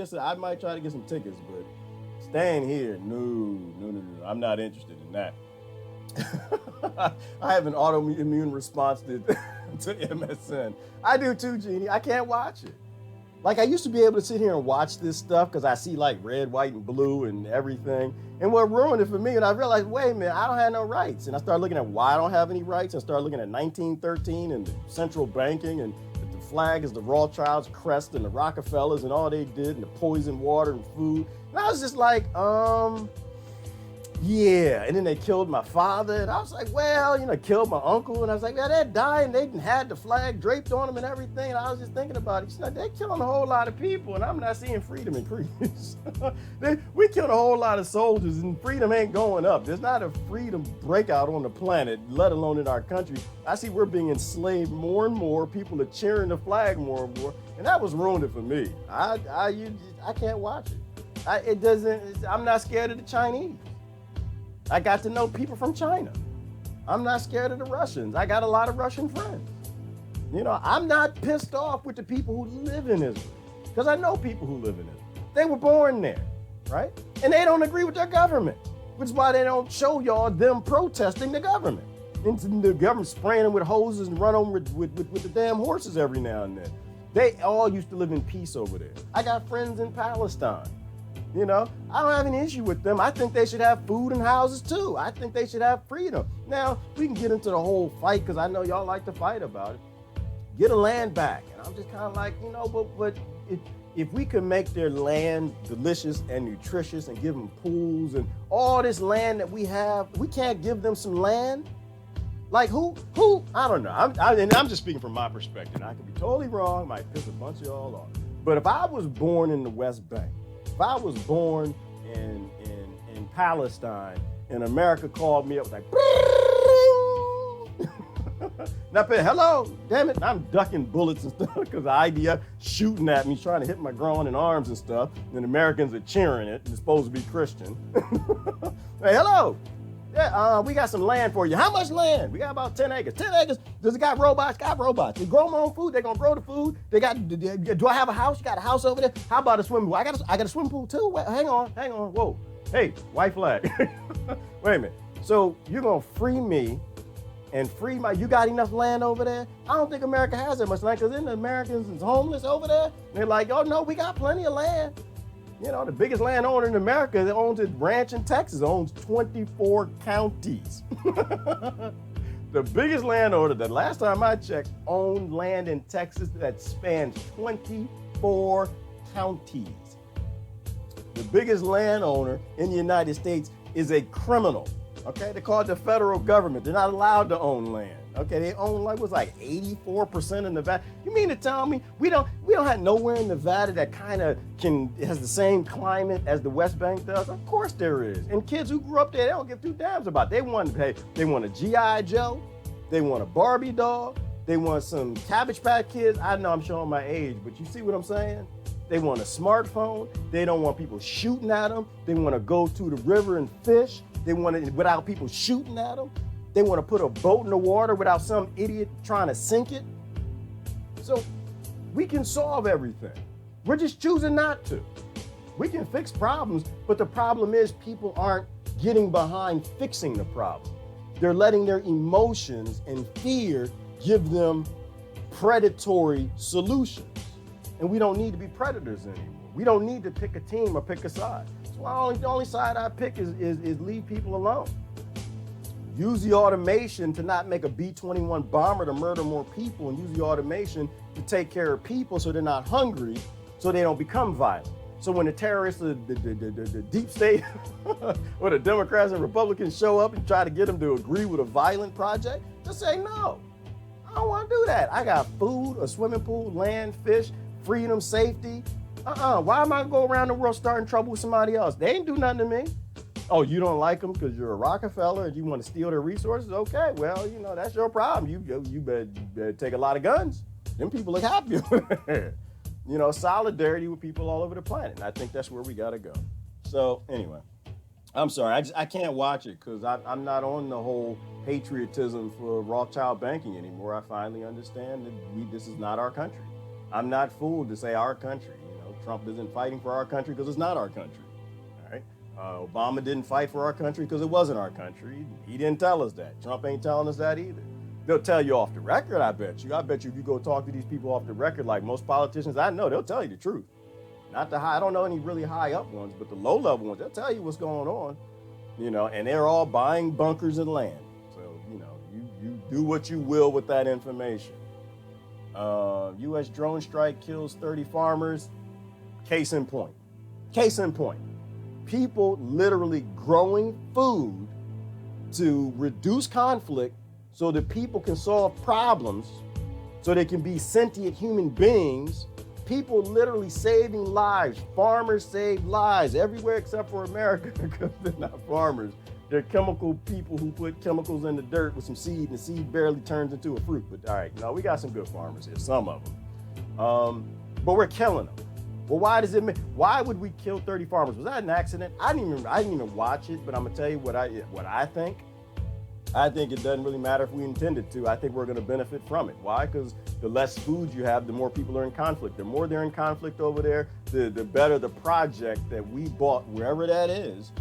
try to get some tickets, but staying here, no. I'm not interested in that. I have an autoimmune response to MSN. I do too, Jeannie. I can't watch it. Like, I used to be able to sit here and watch this stuff because I see like red, white, and blue and everything. And what ruined it for me, and I realized, wait a minute, I don't have no rights. And I started looking at why I don't have any rights. I started looking at 1913 and the central banking, and the flag is the Rothschilds crest and the Rockefellers and all they did, and the poison water and food. And I was just like, yeah. And then they killed my father, and I was like, well, killed my uncle, and I was like, yeah, they're dying. They had the flag draped on them and everything. And I was just thinking about it. They're killing a whole lot of people, and I'm not seeing freedom increase. We killed a whole lot of soldiers, and freedom ain't going up. There's not a freedom breakout on the planet, let alone in our country. I see we're being enslaved more and more. People are cheering the flag more and more, and that was ruined it for me. I can't watch it. I'm not scared of the Chinese. I got to know people from China. I'm not scared of the Russians. I got a lot of Russian friends. I'm not pissed off with the people who live in Israel, because I know people who live in Israel. They were born there, right? And they don't agree with their government, which is why they don't show y'all them protesting the government. And the government spraying them with hoses and run them with the damn horses every now and then. They all used to live in peace over there. I got friends in Palestine. I don't have any issue with them. I think they should have food and houses too. I think they should have freedom. Now, we can get into the whole fight, because I know y'all like to fight about it. Get a land back. And I'm just kind of like, but if we could make their land delicious and nutritious and give them pools and all this land that we have, we can't give them some land? Like who? I don't know. I'm just speaking from my perspective. I could be totally wrong. Might piss a bunch of y'all off. But if I was born in the West Bank, if I was born in Palestine and America called me up like, now, hello, damn it, I'm ducking bullets and stuff because the IDF shooting at me, trying to hit my groin and arms and stuff, and Americans are cheering it. It's supposed to be Christian. Hey, hello. Yeah, we got some land for you. How much land? We got about 10 acres. 10 acres. Does it got robots? Got robots. They grow my own food. They're going to grow the food. Do I have a house? You got a house over there? How about a swimming pool? I got a swimming pool too? Wait, hang on. Whoa. Hey, white flag. Wait a minute. So you're going to free me and free you got enough land over there? I don't think America has that much land, because then the Americans is homeless over there. And they're like, oh no, we got plenty of land. The biggest landowner in America that owns a ranch in Texas owns 24 counties. The biggest landowner, the last time I checked, owned land in Texas that spans 24 counties. The biggest landowner in the United States is a criminal. Okay, they're called the federal government. They're not allowed to own land. Okay, they own like 84% in Nevada. You mean to tell me we don't have nowhere in Nevada that kind of has the same climate as the West Bank does? Of course there is. And kids who grew up there, they don't give two damns about it. They want a GI Joe, they want a Barbie doll, they want some Cabbage Patch Kids. I know I'm showing my age, but you see what I'm saying? They want a smartphone. They don't want people shooting at them. They want to go to the river and fish. They want it without people shooting at them. They want to put a boat in the water without some idiot trying to sink it. So we can solve everything. We're just choosing not to. We can fix problems, but the problem is people aren't getting behind fixing the problem. They're letting their emotions and fear give them predatory solutions. And we don't need to be predators anymore. We don't need to pick a team or pick a side. That's why the only side I pick is leave people alone. Use the automation to not make a B-21 bomber to murder more people, and use the automation to take care of people so they're not hungry, so they don't become violent. So when the terrorists, the deep state, or the Democrats and Republicans show up and try to get them to agree with a violent project, just say no. I don't want to do that. I got food, a swimming pool, land, fish, freedom, safety. Why am I going to go around the world starting trouble with somebody else? They ain't do nothing to me. Oh, you don't like them because you're a Rockefeller and you want to steal their resources? Okay, well, that's your problem. You better take a lot of guns. Them people look happy. Solidarity with people all over the planet. And I think that's where we got to go. So anyway, I'm sorry. I can't watch it because I'm not on the whole patriotism for Rothschild banking anymore. I finally understand that this is not our country. I'm not fooled to say our country. Trump isn't fighting for our country because it's not our country. All right. Obama didn't fight for our country because it wasn't our country. He didn't tell us that. Trump ain't telling us that either. They'll tell you off the record, I bet you. I bet you if you go talk to these people off the record, like most politicians I know, they'll tell you the truth. Not the high, I don't know any really high up ones, but the low level ones, they'll tell you what's going on. And they're all buying bunkers and land. So, you do what you will with that information. U.S. drone strike kills 30 farmers. Case in point. People literally growing food to reduce conflict so that people can solve problems, so they can be sentient human beings. People literally saving lives. Farmers save lives everywhere except for America because they're not farmers. They're chemical people who put chemicals in the dirt with some seed, and the seed barely turns into a fruit. But all right, no, we got some good farmers here, some of them. But we're killing them. Well, why would we kill 30 farmers? Was that an accident? I didn't even watch it, but I'm gonna tell you what I think. I think it doesn't really matter if we intended to. I think we're gonna benefit from it. Why? Because the less food you have, the more people are in conflict. The more they're in conflict over there, the better the project that we bought, wherever that is,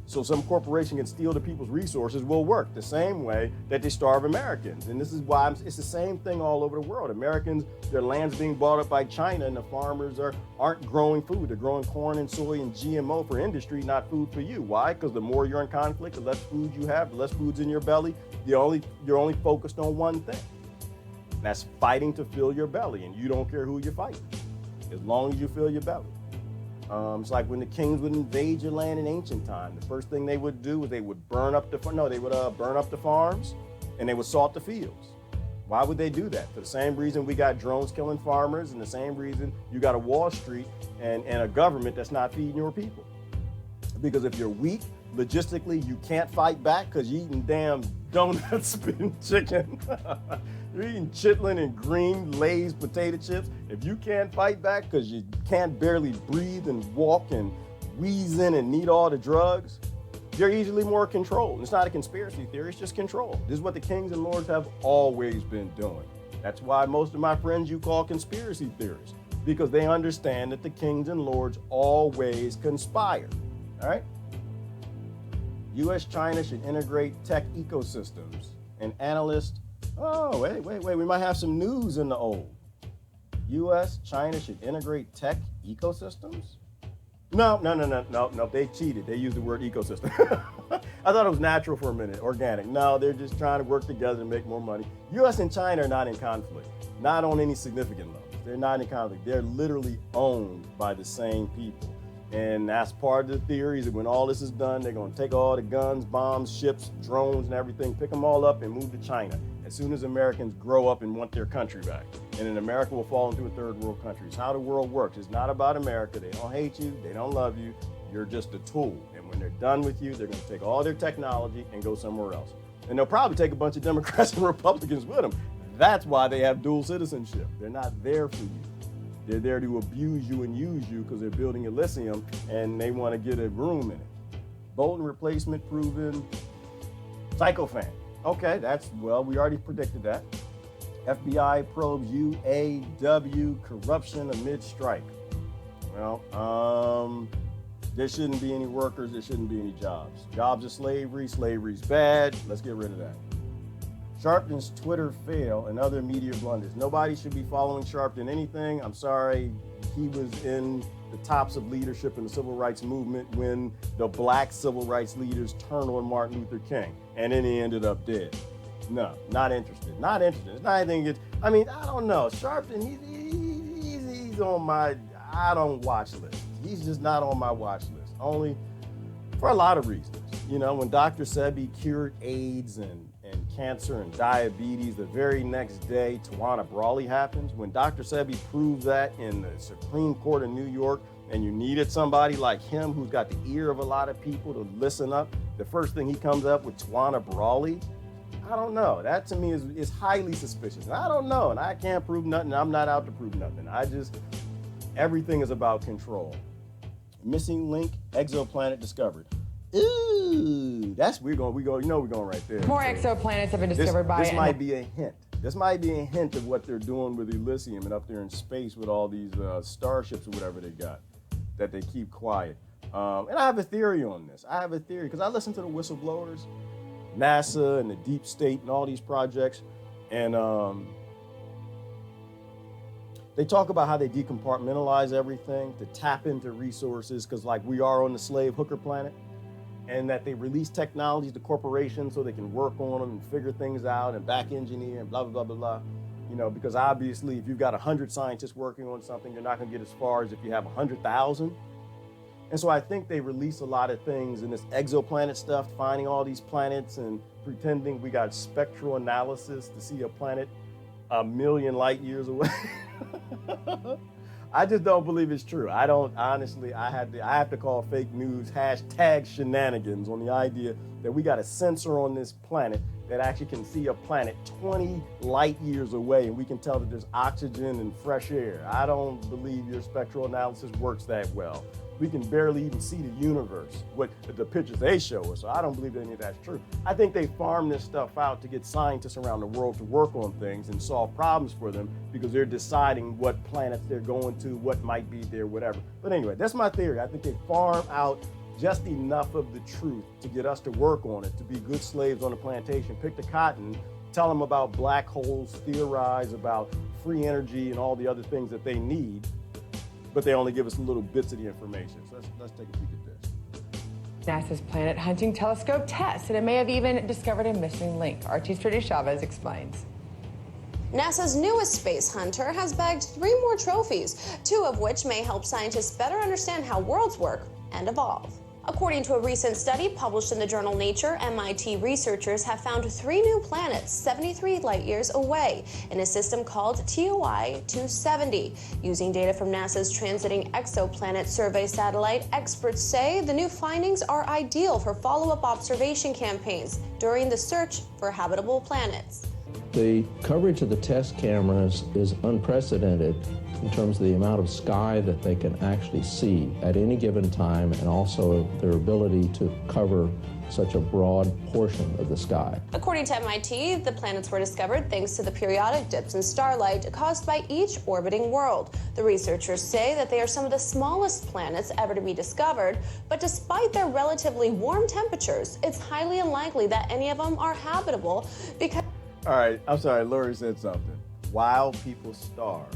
so some corporation can steal the people's resources, will work the same way that they starve Americans. And this is why it's the same thing all over the world. Americans, their land's being bought up by China, and the farmers aren't growing food. They're growing corn and soy and GMO for industry, not food for you. Why? Because the more you're in conflict, the less food you have, the less food's in your belly. You're only focused on one thing. And that's fighting to fill your belly, and you don't care who you're fighting, as long as you fill your belly. It's like when the kings would invade your land in ancient time. The first thing they would do is they would burn up the farms, and they would salt the fields. Why would they do that? For the same reason we got drones killing farmers, and the same reason you got a Wall Street and a government that's not feeding your people. Because if you're weak, logistically, you can't fight back because you're eating damn donuts and chicken. You're eating chitlin and green Lay's potato chips. If you can't fight back because you can't barely breathe and walk and wheeze in and need all the drugs, you're easily more controlled. It's not a conspiracy theory, it's just control. This is what the kings and lords have always been doing. That's why most of my friends you call conspiracy theorists, because they understand that the kings and lords always conspire. All right? U.S. China should integrate tech ecosystems. And analysts, wait, we might have some news in the old. U.S. China should integrate tech ecosystems? No, they cheated. They used the word ecosystem. I thought it was natural for a minute, organic. No, they're just trying to work together to make more money. U.S. and China are not in conflict, not on any significant level. They're not in conflict. They're literally owned by the same people. And that's part of the theory, is that when all this is done, they're going to take all the guns, bombs, ships, drones, and everything, pick them all up and move to China as soon as Americans grow up and want their country back. And then America will fall into a third world country. It's how the world works. It's not about America. They don't hate you. They don't love you. You're just a tool. And when they're done with you, they're going to take all their technology and go somewhere else. And they'll probably take a bunch of Democrats and Republicans with them. That's why they have dual citizenship. They're not there for you. They're there to abuse you and use you because they're building ELYSIUM and they want to get a room in it. Bolton replacement proven psychophant. Okay, well, we already predicted that. FBI probes UAW corruption amid strike. Well, there shouldn't be any workers, there shouldn't be any jobs. Jobs are slavery, slavery's bad, let's get rid of that. Sharpton's Twitter fail and other media blunders. Nobody should be following Sharpton anything. I'm sorry, he was in the tops of leadership in the civil rights movement when the black civil rights leaders turned on Martin Luther King, and then he ended up dead. No, not interested, not interested. It's not anything, I mean, I don't know. Sharpton, he's on my, I don't watch list. He's just not on my watch list, only for a lot of reasons. You know, when Dr. Sebi cured AIDS and cancer and diabetes, the very next day, Tawana Brawley happens. When Dr. Sebi proved that in the Supreme Court of New York, and you needed somebody like him who's got the ear of a lot of people to listen up, the first thing he comes up with Tawana Brawley, I don't know. That to me is highly suspicious. And I don't know, and I can't prove nothing. I'm not out to prove nothing. Everything is about control. Missing link, exoplanet discovered. Ooh, we're going right there. More exoplanets have been discovered by. This might be a hint. This might be a hint of what they're doing with ELYSIUM and up there in space with all these starships or whatever they got that they keep quiet. And I have a theory on this. I have a theory because I listen to the whistleblowers, NASA and the deep state and all these projects, and they talk about how they decompartmentalize everything to tap into resources because like we are on the slave hooker planet. And that they release technologies to corporations so they can work on them and figure things out and back engineer and blah, blah, blah, blah, blah. You know, because obviously if you've got 100 scientists working on something, you're not gonna get as far as if you have 100,000. And so I think they release a lot of things in this exoplanet stuff, finding all these planets and pretending we got spectral analysis to see a planet 1 million light years away. I just don't believe it's true. I don't, honestly, I have to call fake news #shenanigans on the idea that we got a sensor on this planet that actually can see a planet 20 light years away and we can tell that there's oxygen and fresh air. I don't believe your spectral analysis works that well. We can barely even see the universe, what the pictures they show us, so I don't believe any of that's true. I think they farm this stuff out to get scientists around the world to work on things and solve problems for them because they're deciding what planets they're going to, what might be there, whatever. But anyway, that's my theory. I think they farm out just enough of the truth to get us to work on it, to be good slaves on the plantation, pick the cotton, tell them about black holes, theorize about free energy and all the other things that they need, but they only give us little bits of the information. So let's take a peek at this. NASA's Planet Hunting Telescope tests, and it may have even discovered a missing link. RT's Trudy Chavez explains. NASA's newest space hunter has bagged 3 more trophies, 2 of which may help scientists better understand how worlds work and evolve. According to a recent study published in the journal Nature, MIT researchers have found 3 new planets 73 light years away in a system called TOI 270. Using data from NASA's Transiting Exoplanet Survey satellite, experts say the new findings are ideal for follow-up observation campaigns during the search for habitable planets. The coverage of the test cameras is unprecedented in terms of the amount of sky that they can actually see at any given time, and also their ability to cover such a broad portion of the sky. According to MIT, the planets were discovered thanks to the periodic dips in starlight caused by each orbiting world. The researchers say that they are some of the smallest planets ever to be discovered, but despite their relatively warm temperatures, it's highly unlikely that any of them are habitable because... All right, I'm sorry, Lori said something. While people starve.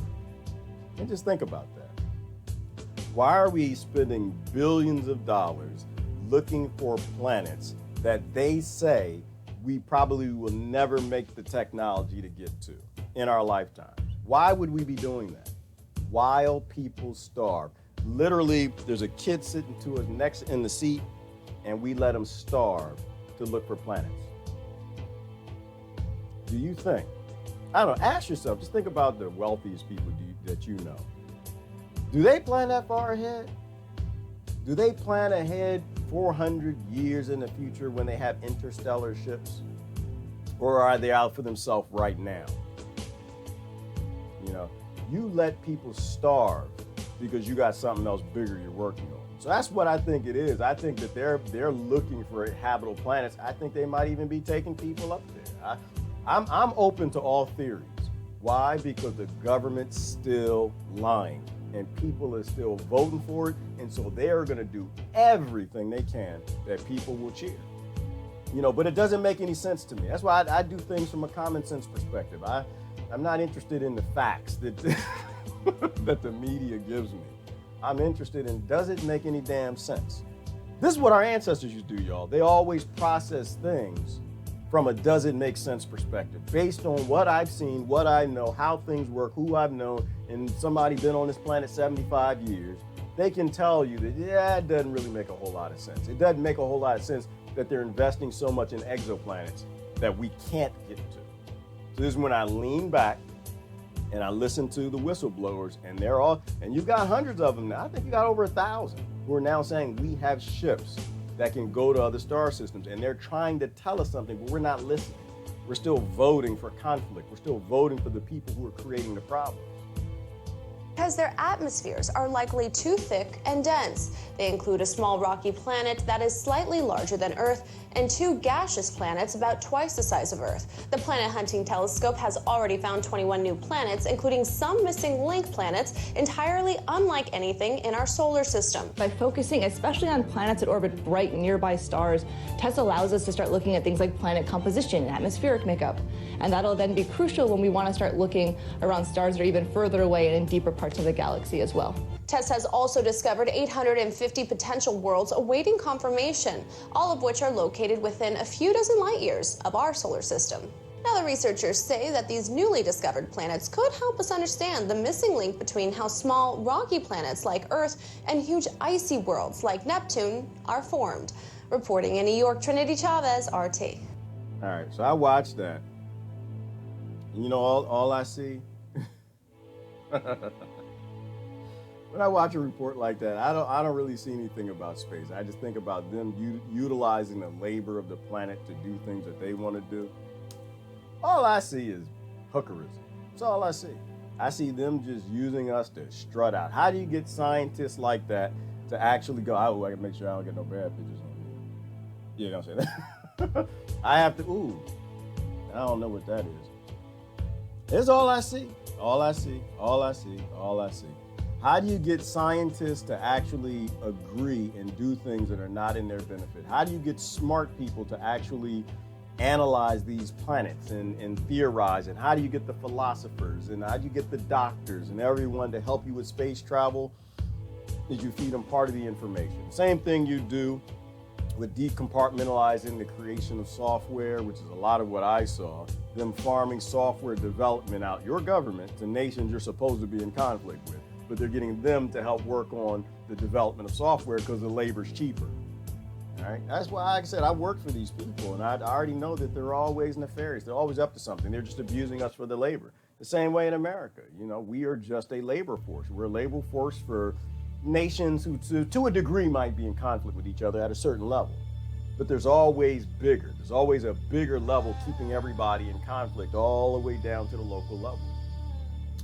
And just think about that. Why are we spending billions of dollars looking for planets that they say we probably will never make the technology to get to in our lifetimes? Why would we be doing that? While people starve. Literally, there's a kid sitting to us next in the seat, and we let him starve to look for planets. Do you think? I don't know, ask yourself, just think about the wealthiest people that you know. Do they plan that far ahead? Do they plan ahead 400 years in the future when they have interstellar ships? Or are they out for themselves right now? You know, you let people starve because you got something else bigger you're working on. So that's what I think it is. I think that they're looking for habitable planets. I think they might even be taking people up there. I'm open to all theories. Why? Because the government's still lying and people are still voting for it. And so they are going to do everything they can that people will cheer. You know, but it doesn't make any sense to me. That's why I do things from a common sense perspective. I'm not interested in the facts that, that the media gives me. I'm interested in, does it make any damn sense? This is what our ancestors used to do, y'all. They always process things from a does it make sense perspective, based on what I've seen, what I know, how things work, who I've known, and somebody been on this planet 75 years. They can tell you that, yeah, it doesn't really make a whole lot of sense. It doesn't make a whole lot of sense that they're investing so much in exoplanets that we can't get to. So this is when I lean back and I listen to the whistleblowers, and they're all, and you've got hundreds of them now. I think you got over 1,000 who are now saying we have ships that can go to other star systems, and they're trying to tell us something, but we're not listening. We're still voting for conflict. We're still voting for the people who are creating the problem. Because their atmospheres are likely too thick and dense. They include a small rocky planet that is slightly larger than Earth and 2 gaseous planets about twice the size of Earth. The Planet Hunting Telescope has already found 21 new planets, including some missing link planets, entirely unlike anything in our solar system. By focusing especially on planets that orbit bright nearby stars, TESS allows us to start looking at things like planet composition and atmospheric makeup. And that'll then be crucial when we want to start looking around stars that are even further away and in deeper parts of the galaxy as well. TESS has also discovered 850 potential worlds awaiting confirmation, all of which are located within a few dozen light years of our solar system. Now, the researchers say that these newly discovered planets could help us understand the missing link between how small, rocky planets like Earth and huge icy worlds like Neptune are formed. Reporting in New York, Trinity Chavez, RT. All right, so I watched that. And you know, all I see, when I watch a report like that, I don't really see anything about space. I just think about them utilizing the labor of the planet to do things that they want to do. All I see is hookerism. That's all I see. I see them just using us to strut out. How do you get scientists like that to actually go, oh, I can make sure I don't get no bad pictures on me? You know what I'm saying? I have to, I don't know what that is. It's all I see. All I see, all I see, all I see. How do you get scientists to actually agree and do things that are not in their benefit? How do you get smart people to actually analyze these planets and theorize? And how do you get the philosophers? And how do you get the doctors and everyone to help you with space travel? Is you feed them part of the information. Same thing you do with decompartmentalizing the creation of software, which is a lot of what I saw, them farming software development out your government to nations you're supposed to be in conflict with. But they're getting them to help work on the development of software because the labor's cheaper. All right? That's why, like I said, I work for these people, and I already know that they're always nefarious. They're always up to something. They're just abusing us for the labor. The same way in America. You know, we are just a labor force. We're a labor force for nations who, to a degree, might be in conflict with each other at a certain level. But there's always bigger. There's always a bigger level keeping everybody in conflict all the way down to the local level.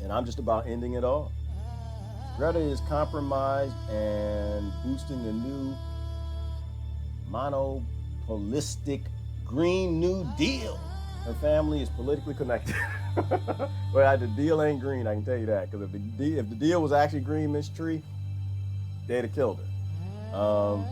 And I'm just about ending it all. Greta is compromised and boosting the new monopolistic Green New Deal. Her family is politically connected. Well, the deal ain't green, I can tell you that. Because if the deal was actually green, Miss Tree, they'd have killed her.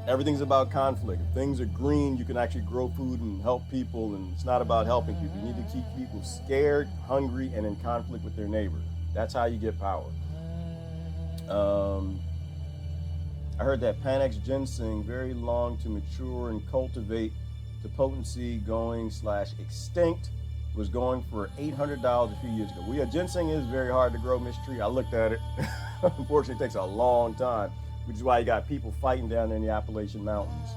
Everything's about conflict. If things are green, you can actually grow food and help people, and it's not about helping people. You need to keep people scared, hungry, and in conflict with their neighbor. That's how you get power. I heard that Panax ginseng, very long to mature and cultivate to potency going / extinct. was going for $800 a few years ago. Ginseng is very hard to grow, Miss Tree. I looked at it. Unfortunately, it takes a long time, which is why you got people fighting down there in the Appalachian Mountains.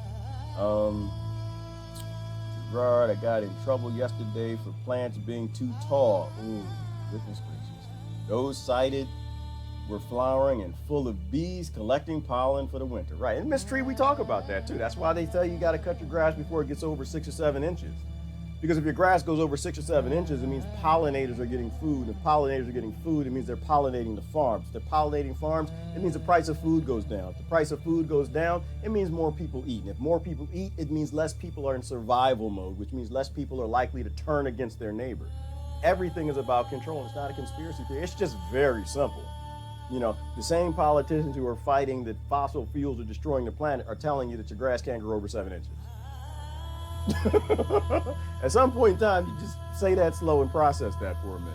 Gerard, I got in trouble yesterday for plants being too tall. Ooh, goodness gracious. Those cited were flowering and full of bees collecting pollen for the winter. Right, and Miss Tree, we talk about that too. That's why they tell you got to cut your grass before it gets over 6 or 7 inches. Because if your grass goes over 6 or 7 inches, it means pollinators are getting food. If pollinators are getting food, it means they're pollinating the farms. If they're pollinating farms, it means the price of food goes down. If the price of food goes down, it means more people eat. And if more people eat, it means less people are in survival mode, which means less people are likely to turn against their neighbor. Everything is about control. It's not a conspiracy theory. It's just very simple. You know, the same politicians who are fighting that fossil fuels are destroying the planet are telling you that your grass can't grow over 7 inches. At some point in time, you just say that slow and process that for a minute.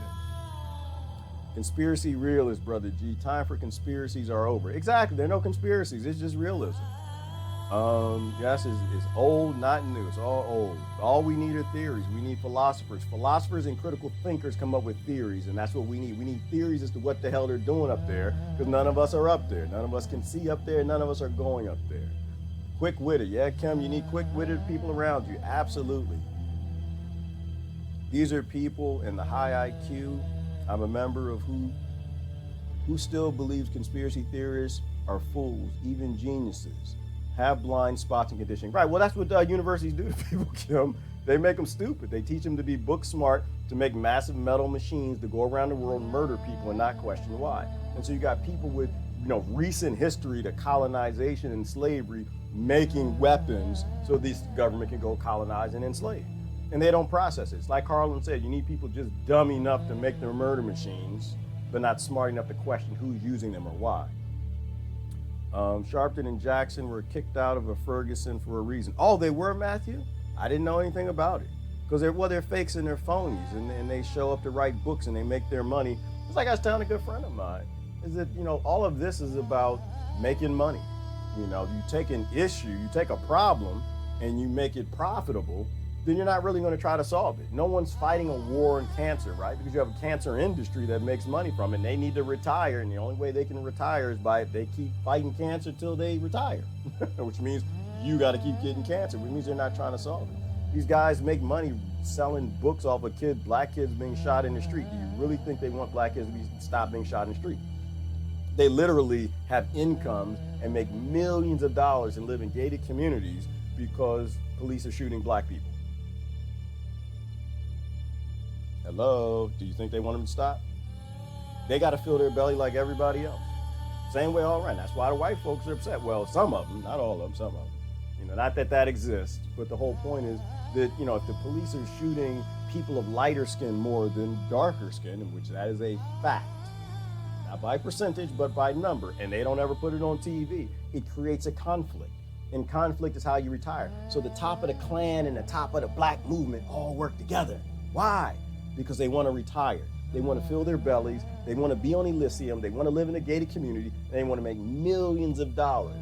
Conspiracy realist, Brother G. Time for conspiracies are over. Exactly. There are no conspiracies. It's just realism. Yes, it's old, not new. It's all old. All we need are theories. We need philosophers. Philosophers and critical thinkers come up with theories, and that's what we need. We need theories as to what the hell they're doing up there, because none of us are up there. None of us can see up there. None of us are going up there. Quick-witted. Yeah, Kim, you need quick-witted people around you. Absolutely. These are people in the high IQ. I'm a member of who still believes conspiracy theorists are fools, even geniuses. Have blind spots and conditioning. Right, well, that's what universities do to people, Kim. They make them stupid. They teach them to be book smart, to make massive metal machines to go around the world and murder people and not question why. And so you got people with, recent history to colonization and slavery making weapons so this government can go colonize and enslave. And they don't process it. It's like Harlan said, you need people just dumb enough to make their murder machines, but not smart enough to question who's using them or why. Sharpton and Jackson were kicked out of a Ferguson for a reason. Oh, they were, Matthew? I didn't know anything about it. Because they're fakes and they're phonies, and they show up to write books and they make their money. It's like I was telling a good friend of mine, is that, all of this is about making money. You take an issue, you take a problem, and you make it profitable, then you're not really going to try to solve it. No one's fighting a war on cancer, right? Because you have a cancer industry that makes money from it, and they need to retire, and the only way they can retire is by they keep fighting cancer till they retire, which means you got to keep getting cancer, which means they're not trying to solve it. These guys make money selling books off of black kids being shot in the street. Do you really think they want black kids to stop being shot in the street? They literally have incomes and make millions of dollars and live in gated communities because police are shooting black people. Hello, do you think they want them to stop? They got to fill their belly like everybody else. Same way all around. That's why the white folks are upset. Well, some of them, not all of them, some of them. Not that exists, but the whole point is that, if the police are shooting people of lighter skin more than darker skin, which that is a fact, not by percentage, but by number, and they don't ever put it on TV, it creates a conflict. And conflict is how you retire. So the top of the Klan and the top of the black movement all work together. Why? Because they want to retire. They want to fill their bellies. They want to be on ELYSIUM. They want to live in a gated community. And they want to make millions of dollars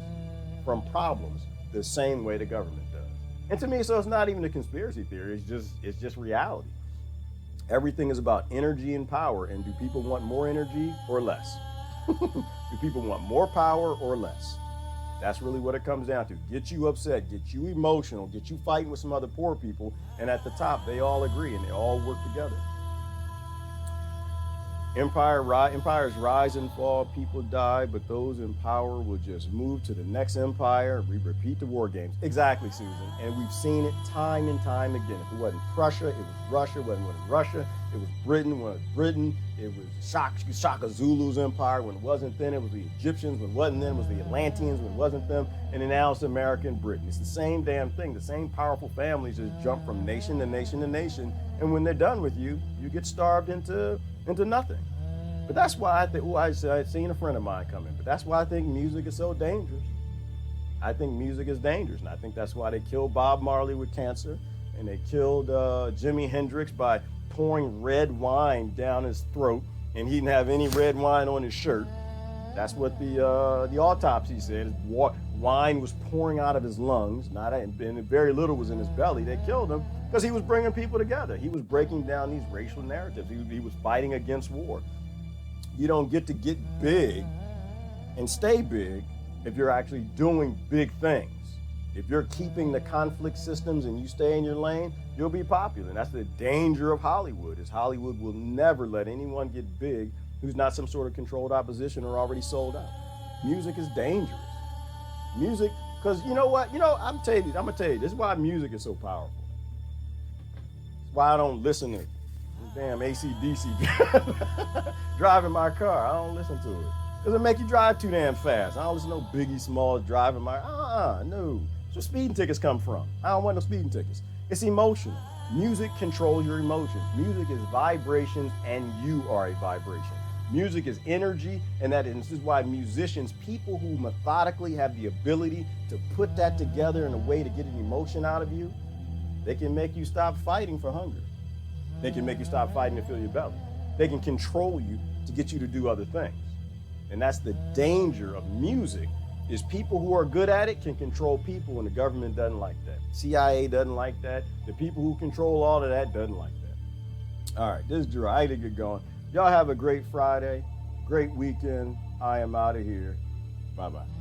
from problems the same way the government does. And to me, so it's not even a conspiracy theory. It's just reality. Everything is about energy and power. And do people want more energy or less? Do people want more power or less? That's really what it comes down to. Get you upset, get you emotional, get you fighting with some other poor people, and at the top, they all agree and they all work together. Empires rise and fall, people die, but those in power will just move to the next empire. We repeat the war games. Exactly, Susan. And we've seen it time and time again. If it wasn't Prussia, it was Russia. When it wasn't Russia, it was Britain. When it was Britain, it was Shaka Zulu's empire. When it wasn't then, it was the Egyptians. When it wasn't then, it was the Atlanteans. When it wasn't them. And then now it's America and Britain. It's the same damn thing. The same powerful families just jump from nation to nation to nation. And when they're done with you, you get starved into nothing. But that's why I think, I've seen a friend of mine come in, but that's why I think music is so dangerous. I think music is dangerous, and I think that's why they killed Bob Marley with cancer, and they killed Jimi Hendrix by pouring red wine down his throat, and he didn't have any red wine on his shirt. That's what the autopsy said. Wine was pouring out of his lungs, and very little was in his belly. They killed him Because he was bringing people together. He was breaking down these racial narratives. He was fighting against war. You don't get to get big and stay big if you're actually doing big things. If you're keeping the conflict systems and you stay in your lane, you'll be popular. And that's the danger of Hollywood, is Hollywood will never let anyone get big who's not some sort of controlled opposition or already sold out. Music is dangerous. Music, because you know what? I'm gonna tell you, this is why music is so powerful. It's why I don't listen to damn AC/DC driving my car. I don't listen to it. Because it make you drive too damn fast. I don't listen to no Biggie Smalls driving my, no. That's where speeding tickets come from. I don't want no speeding tickets. It's emotional. Music controls your emotions. Music is vibrations, and you are a vibration. Music is energy, and this is why musicians, people who methodically have the ability to put that together in a way to get an emotion out of you, they can make you stop fighting for hunger. They can make you stop fighting to fill your belly. They can control you to get you to do other things. And that's the danger of music, is people who are good at it can control people, and the government doesn't like that. CIA doesn't like that. The people who control all of that doesn't like that. All right, this is Drew. I hate to get going. Y'all have a great Friday, great weekend. I am out of here. Bye-bye.